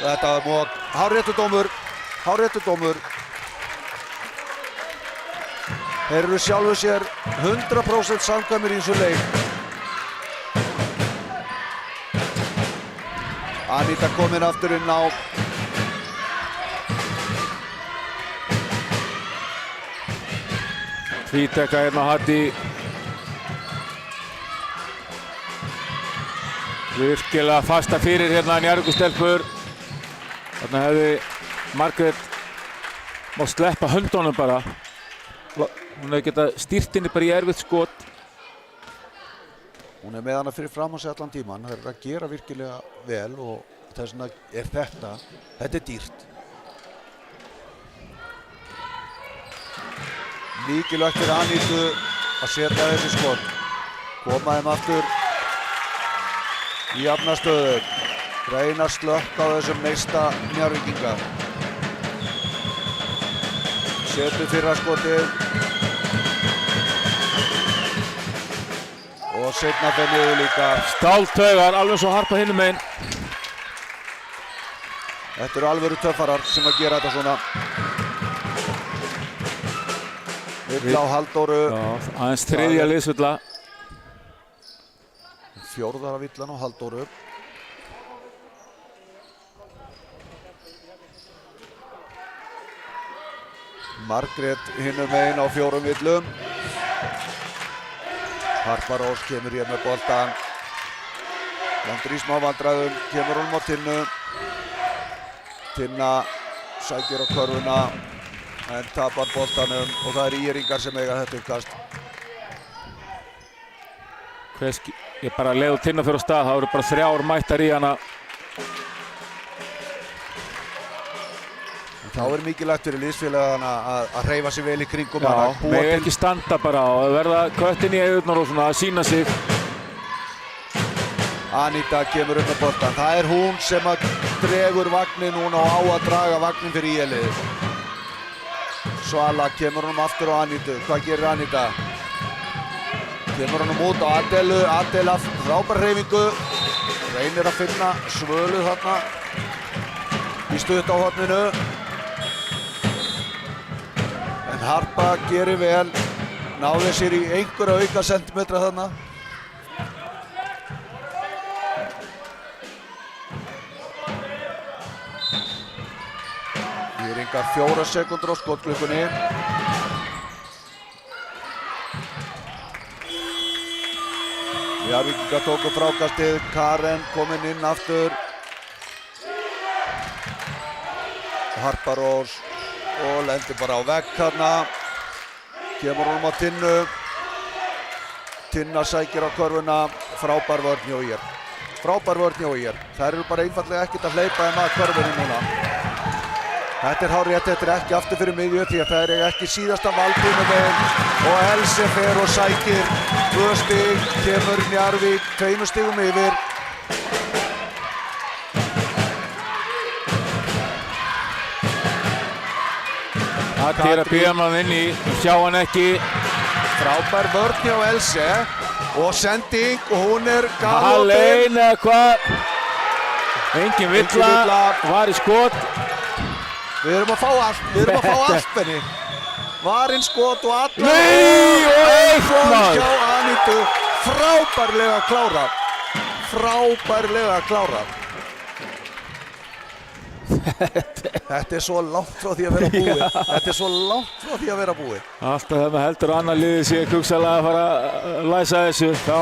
Þetta var mót. Hárréttur dómur. Þeir eru sjálfu sér 100% samkvæmir í þessu leik. Anita komin aftur inn á. Tvíteka hérna Hatti. Virkilega fasta fyrir hérna Njarðvíkurstelpur. Þarna hefði Margrét mátt sleppa höndunum bara. Hún hefði getað stýrt henni bara í erfitt skot. Hún með hana fyrir fram á sig allan tíman. Það að gera virkilega vel og þess vegna þetta er dýrt. Mikilvægt fyrir Anitu að setja þessi skot. Koma þeim aftur í jafna stöðu. Reyna að slökka á þessum neista Njarðvíkinga. Setur fyrra skotið. Og seinna fer niður líka. Stáltaugar, alveg svo Harpa hinum megin. Þetta eru alvöru töffarar sem að gera þetta svona. Villa á Halldóru. Já, aðeins 3. liðsvilla. 4. villan á Halldóru. Margrét hinum megin á 4 villum. Harpa Rós kemur hér með boltan. Lendur í smá vandræðum, kemur honum á Tinnu. Tinna sækir á körfuna en tapar boltanum og það eru Íringar sem eiga þetta uppkast. Ég bara leiði Tinna fyrir á stað, það voru bara 3 mættar í hana. Þá er mikilvægt fyrir liðsfélagana að hreyfa sig vel í kringum hana. Já, mega ekki standa bara og verða köttin í auðvitað og svona að sína sig. Anita kemur upp með boltan. Það er hún sem að dregur vagnin núna og á að draga vagnin fyrir IL-ið. Svala kemur honum aftur á Anitu. Hvað gerir Anita? Kemur honum út á Adelu. Adela frábær hreyfingu. Reynir að finna Svölu þarna í stutt á horninu. En Harpa gerir vel. Náði sér í einhverja auka sentimetra þarna. Íringar 4 sekúndur á skotklukkunni. Njarðvíkingar tóku frákastið. Karen kominn inn aftur. Harpa Rós og lendir bara á vegg þarna. Kemur honum á Tinnu. Tinna sækir á körfuna. Frábær vörn hjá ÍR. Frábær vörn hjá ÍR. Þær eru bara einfaldlega ekkert að hleypa þeim að körfunni núna. Þetta er hárrétt, þetta er ekki aftur fyrir miðju því að það er ekki síðasta valdínu meginn og Else fer og sækir 2 stig, kemur Njarðvík 2 stigum yfir. Hatti að bíða mann inn í, sjá hann ekki. Frábær vörn hjá Else og sending og hún galopin. Alein eða hvað? Engin villa, var í skot. Við erum að fá allt, Benni. Varinn skot og allar. Nei, og eitt maður. Hjá Anítu, frábærlega klárað. Þetta svo langt frá því að vera búið. Þetta svo langt frá því að vera búið. Alltaf þegar maður heldur að annar liðið sé hugsanlega að fara að læsa þessu, þá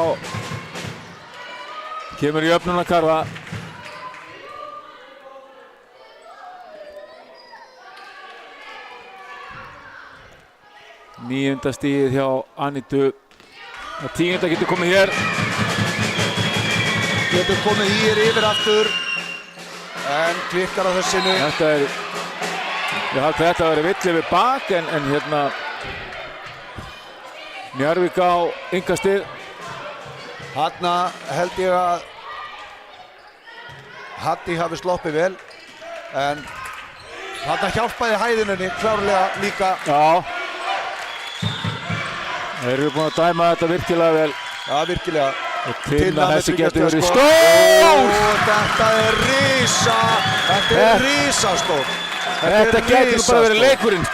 kemur í öfnunarkarfa. Níunda stigið hjá Anítu. Og 10. getur komið hér. Getur komið yfir aftur. En klikkar á þessinu. Ég held að þetta verið villi við bak en hérna Njarðvík á innkastið. Þarna held ég að Hatti hafi sloppið vel en þarna hjálpaði hæðinunni klárlega líka. Já. Þeir eru búin að dæma þetta virkilega vel. Já, virkilega. Og Tinna þessi getur verið stór! Þetta risa! Þetta risastór! Þetta getur bara verið leikurinn.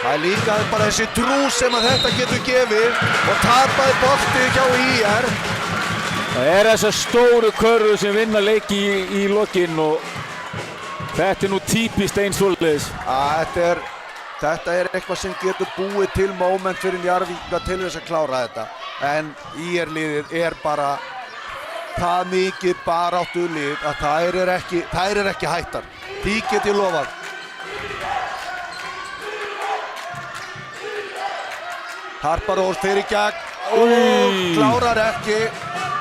Það líka bara þessi trú sem að þetta getur gefið og tapaði bolti hjá IR. Það þessar stóru körfur sem vinna leiki í lokin og þetta nú típist eins svoleiðis. Þetta eitthvað sem getur búið til moment fyrir Njarðvíkinga til þess að klára þetta. En IR-liðið bara það mikið baráttu lið að þær ekki hættar. Því get ég lofað. Harpa Rós fer í gegn og klárar ekki.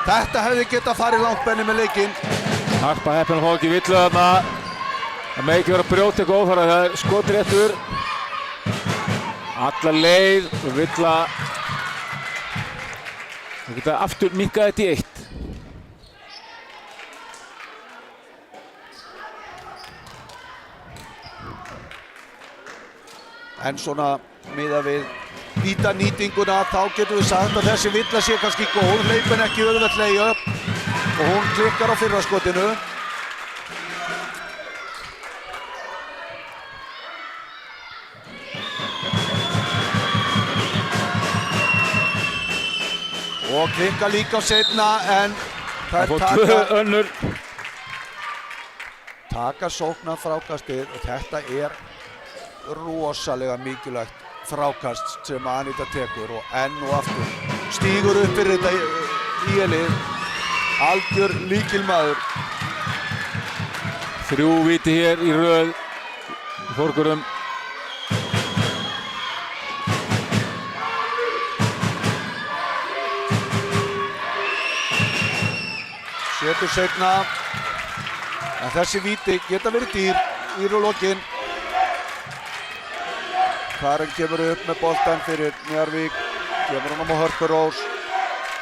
Þetta hefði getað farið langt Benni með leikinn. Harpa heppinn að fá ekki villu þarna. Það með ekki vera að brjóta eitthvað ófara, það skotréttur. Alla leið og villa. Það geta aftur minkað þetta í 1. En svona miðað við vítanýtinguna þá getum við sagt að þessi villa sé kannski góð, hleypin ekki auðveldlega upp og hún klikkar á fyrra skotinu. Og klikka líka á seinna en þær taka sóknar frákastið og þetta rosalega mikilvægt frákast sem Aníta tekur og enn og aftur stígur upp fyrir þetta IR-lið. Algjör lykilmaður. 3 víti hér í röð í forgörðum. Setur seinna, en þessi víti geta verið dýr í lokin. Karen kemur upp með boltan fyrir Njarðvík, kemur hann á Harpa Rós.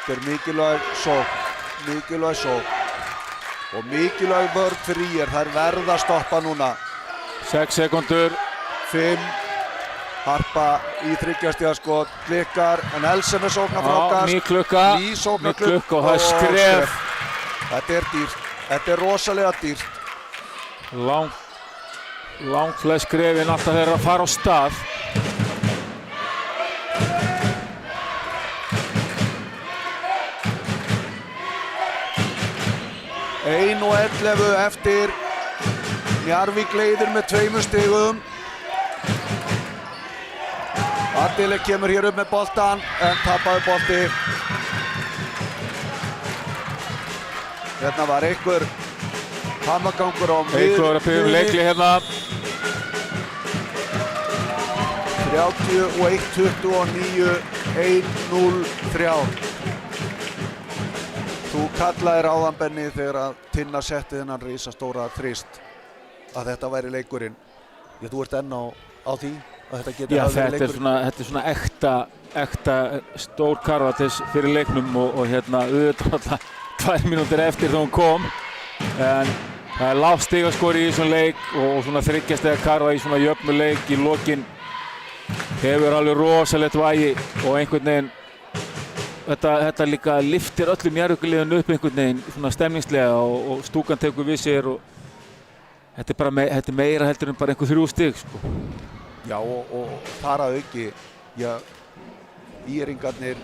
Þetta mikilvæg sókn og mikilvæg vörn fyrir IR. Þær verða að stoppa núna. 6 sekúndur. 5. Harpa í 3 stiga skot, klikkar, en Else með sóknarfrákast. Ný klukka og það skref. Þetta dýrt, þetta rosalega dýrt. Langt flest skrefin alltaf þeirra að fara á stað. Ein og 11 eftir. Njarðvík leiðir með 2 stigum. Adile kemur hér upp með boltan en tapaði bolti. Hérna var einhver hamagangur á mið. Eitthvað að byrja leikli hérna. 31-29, 1-0-3. Þú kallaðir áðan Benni þegar að Tinna setti þennan risastóra þrist að þetta væri leikurinn. Þú ert enn á því að þetta geti hafa verið leikurinn. Þetta er svona ekta stór karvatis fyrir leiknum og hérna auðvitað 2 mínútur eftir þegar hún kom. En Það er lágt stigaskor í þessum leik og svona 3 stiga karfa í svona jöfnu leik í lokin hefur alveg rosalegt vægi og einhvern veginn þetta líka lyftir öllum Njarðvíkurliðinu upp einhvern veginn svona stemningslega og stúkan tekur við sér og þetta er meira heldur en bara einhver 3 stig sko. Já og þar að auki, já, ÍR-ingarnir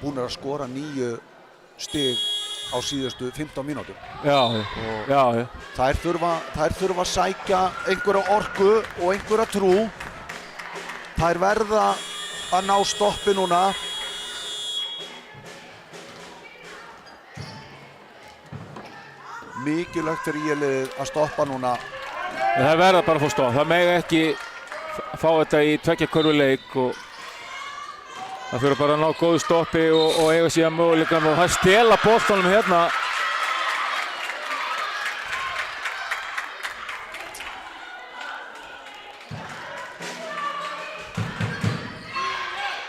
búnir að skora 9 stig á síðustu 15 mínútur. Já. Þær þurfa að sækja einhverja orku og einhverja trú. Þær verða að ná stoppi núna. Mikilvægt fyrir ÍR-liðið að stoppa núna. Það verða bara að fá stopp. Það mega ekki fá þetta í 2 körfuleik og það fyrir bara að ná góðu stoppi og eiga síðan möguleikann og það stela boltanum hérna.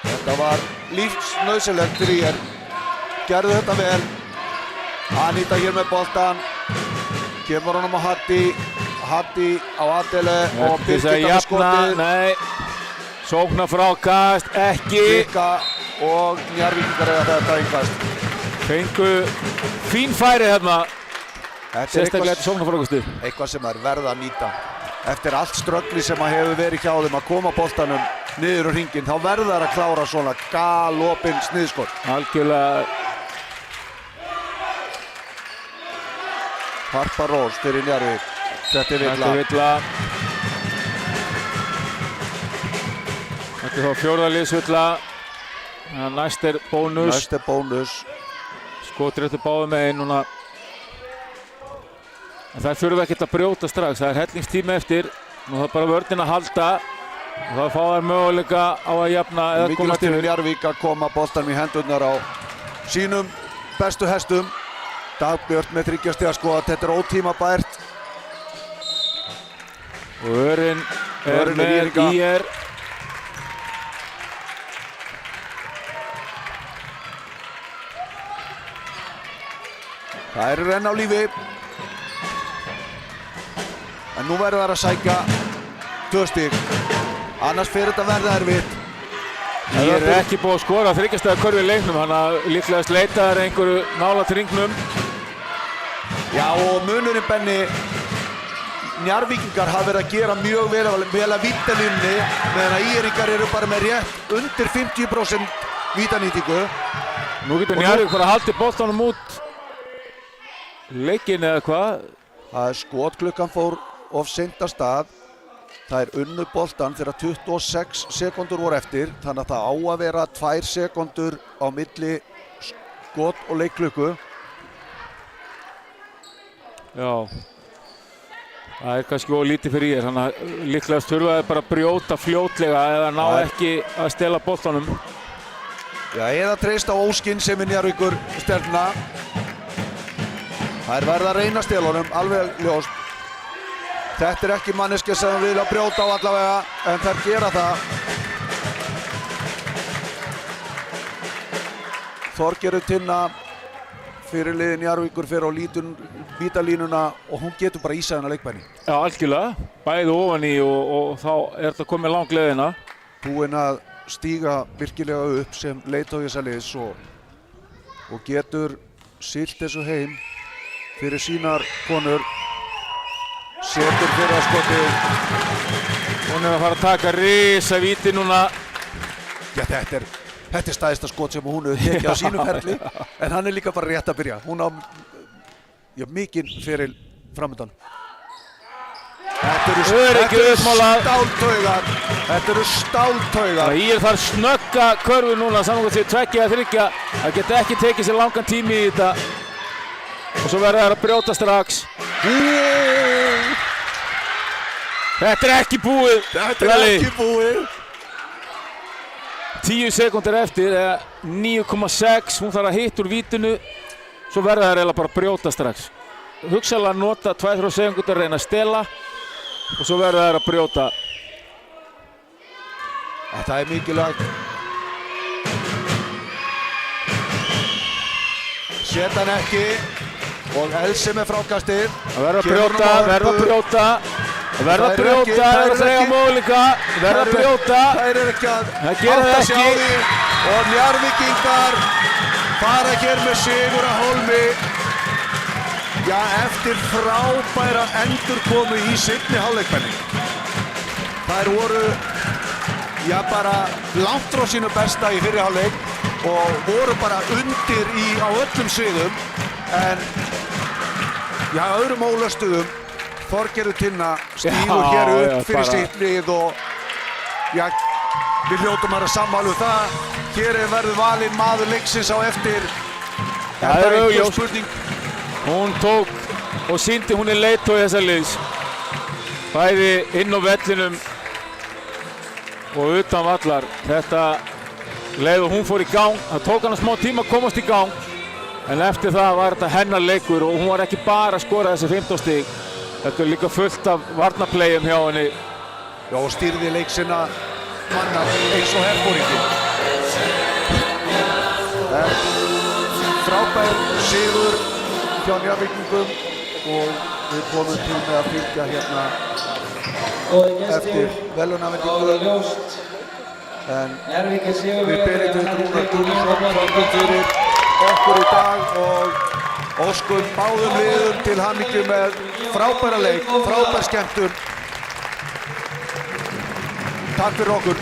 Þetta var lífsnauðsynlegt fyrir ÍR. Gerðu þetta vel. Anita hér með boltan. Kemur honum á Hatti á Adele og Birgitta með skotið. Nei. Sóknar frákast, ekki. Birka og Njarðvíkingar eiga þetta innkast. Fengu fín færi hérna. Sérstaklega þetta sóknar frákastið. Eitthvað sem er verða að nýta. Eftir allt ströggli sem að hefur verið hjá þeim að koma boltanum niður á hringinn, þá verða þær að klára svona galopinn sniðskot. Algjörlega. Harpa Rós fyrir Njarðvík. Þetta er villa. Þetta er þá 4. liðsvilla. Næst er bónus. Skotir eftir báðum megin núna. En það þurfa ekkert að brjóta strax. Það er hellingstími eftir. Nú það er bara vörnin að halda. Og það fá þær möguleika á að jafna eða koma mikilvægt fyrir Njarðvík að koma boltanum í hendurnar á sínum bestu hestum. Dagbjörn með 3 stiga skot. Þetta er ótímabært. Og Örinn er með ÍR. Það eru enn á lífi. En nú verður þær að sækja 2 stig. Annars fyrir þetta verða erfitt. Ég er ekki búið að skora 3 stiga körfu í leiknum, þannig að líklegast leita þær einhverju nálægt hringnum. Já, og munurinn Benni, Njarðvíkingar hafa verið að gera mjög vel að vítalínunni, meðan að ÍR-ingar eru bara með rétt undir 50% vítanýtingu. Nú getur Njarðvík bara haldið boltanum út leikinn eða hvað? Það er skotklukkan fór of seint af stað. Það er unnu boltan þegar 26 sekúndur voru eftir, þannig að það á að vera 2 sekúndur á milli skot og leikklukku. Já, það er kannski lítið fyrir ég, þannig að líklegast þurfa þeir bara að brjóta fljótlega eða ná ekki að stela boltanum. Já, eða treysta óskinn sem er Njarðvíkur stjörnuna. Það er verið að reyna stelunum, alveg ljóst. Þetta er ekki manneskja sem við vilja brjóta á allavega, en þær gera það. Þorgerður Tinna, fyrirliði Njarðvíkur, fer á vítalínuna og hún getur bara ísað hennar leikbæni. Já, algjörlega. Bæði ofan í og þá er þetta komið langleiðina. Búinn að stíga virkilega upp sem leiðtogi þessa liðs og getur siglt þessu heim fyrir sínar konur. Setur fyrir að skotið. Hún er að fara að taka risa víti núna. Já, þetta er stæðista skot sem hún hefur tekið á sínum ferli, en hann er líka bara rétt að byrja. Hún á mikinn feril framöndan. Þetta eru stáltaugar. Ég þarf snögga körfu núna, saman því 2 eða 3. Það geta ekki tekið sér langan tími í þetta. Og svo verður það að brjóta strax. Þetta er ekki búið. 10 sekúndur eftir, eða 9,6. Hún þarf að hitta úr vítinu. Svo verður það eiginlega bara að brjóta strax. Hugsanlega nota 2-3 sekúndur að reyna að stela. Og svo verður það að brjóta. Þetta er mikilvægt. Seta hann ekki. og Elsi með frákastið. Það verður að brjóta, verður að brjóta, það er að segja möguleika, verður að brjóta. Það er ekki að átta sig á því og Njarðvíkingar fara hér með sigur að Hólmi. Já, eftir frábæra endurkomu í seinni hálfleikmenni. Þær voru, já, bara langt frá sínu besta í fyrri hálfleik og voru bara undir á öllum sviðum, en já, öðrum ólöstuðum. Þorgerður Tinna stígur hér upp fyrir sitt lið og já, við hljótum að sammála það. Hér verður valinn maður leiksins á eftir. Það er augljóst. Spurning. Hún tók og sýndi hún leiðtogi þessa liðs. Bæði inn á vellinum og utan vallar. Þetta leið og hún fór í gang. Það tók hana smá tíma að komast í gang. En eftir það var þetta hennar leikur og hún var ekki bara að skora þessi 15 stig. Þetta er líka fullt af varnarplayum hjá henni. Já, og stýrði leiksina manna eins og herfóringin. Frábær sigur hjá Njarðvíkingum og við komum til með að fylgja hérna eftir verðlaunafhendingu. En við Benedikt Rúnar Gunnarsson þökkum fyrir okkur í dag og óskum báðum liðum til hamingju með frábæra leik, frábær skemmtun. Takk fyrir okkur.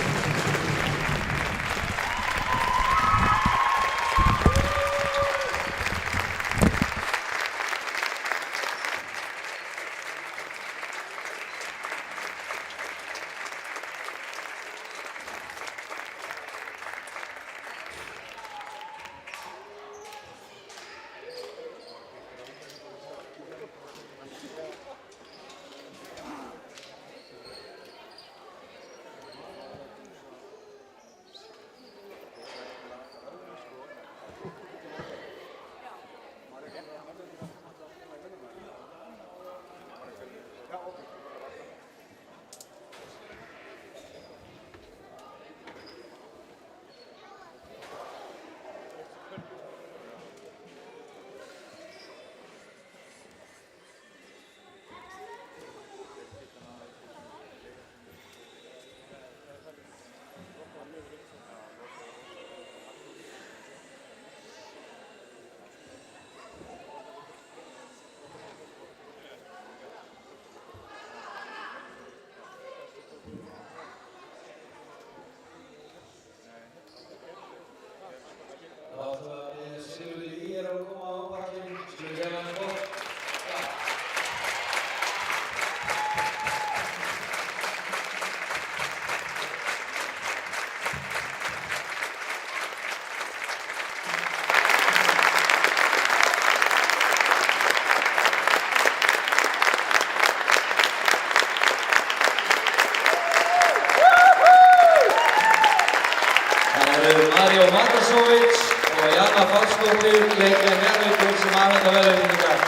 Mario Matasovic og Janna Pálsdóttir leikja Njarðvíkur sem afhenda verðlaunin í dag.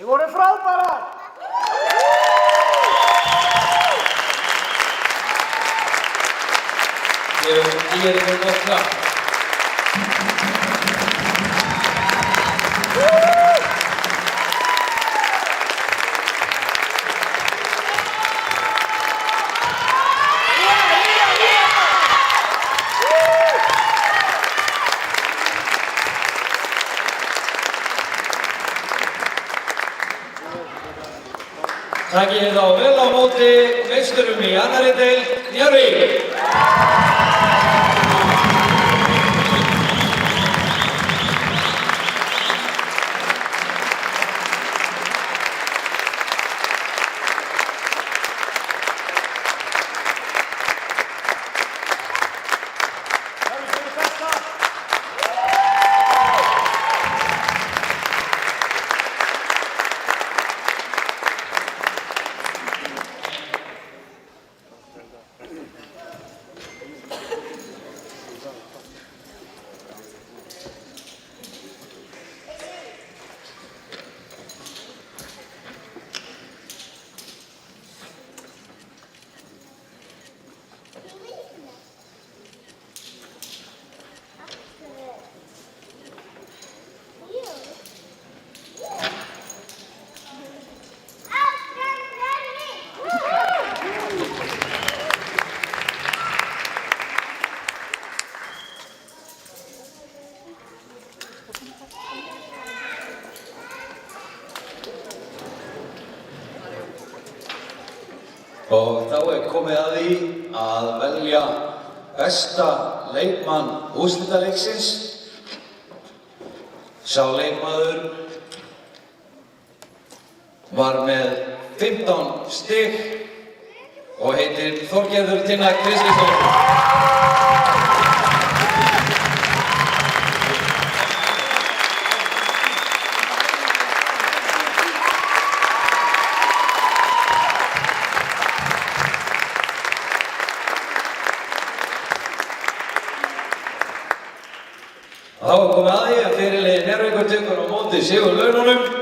Þið voru frábærar! Gefum ÍR-inu gott klapp. Takið þá vel á móti meisturum í annarri deild, Njarðvík. Og þá komið að því að velja besta leikmann úrslitaleiksins. Sá leikmaður var með 15 stig og heitir Þorgerður Tinna Kristinsdóttir. Þá komið að því að fyrirliði Njarðvíkur tekur á móti sigurlaununum.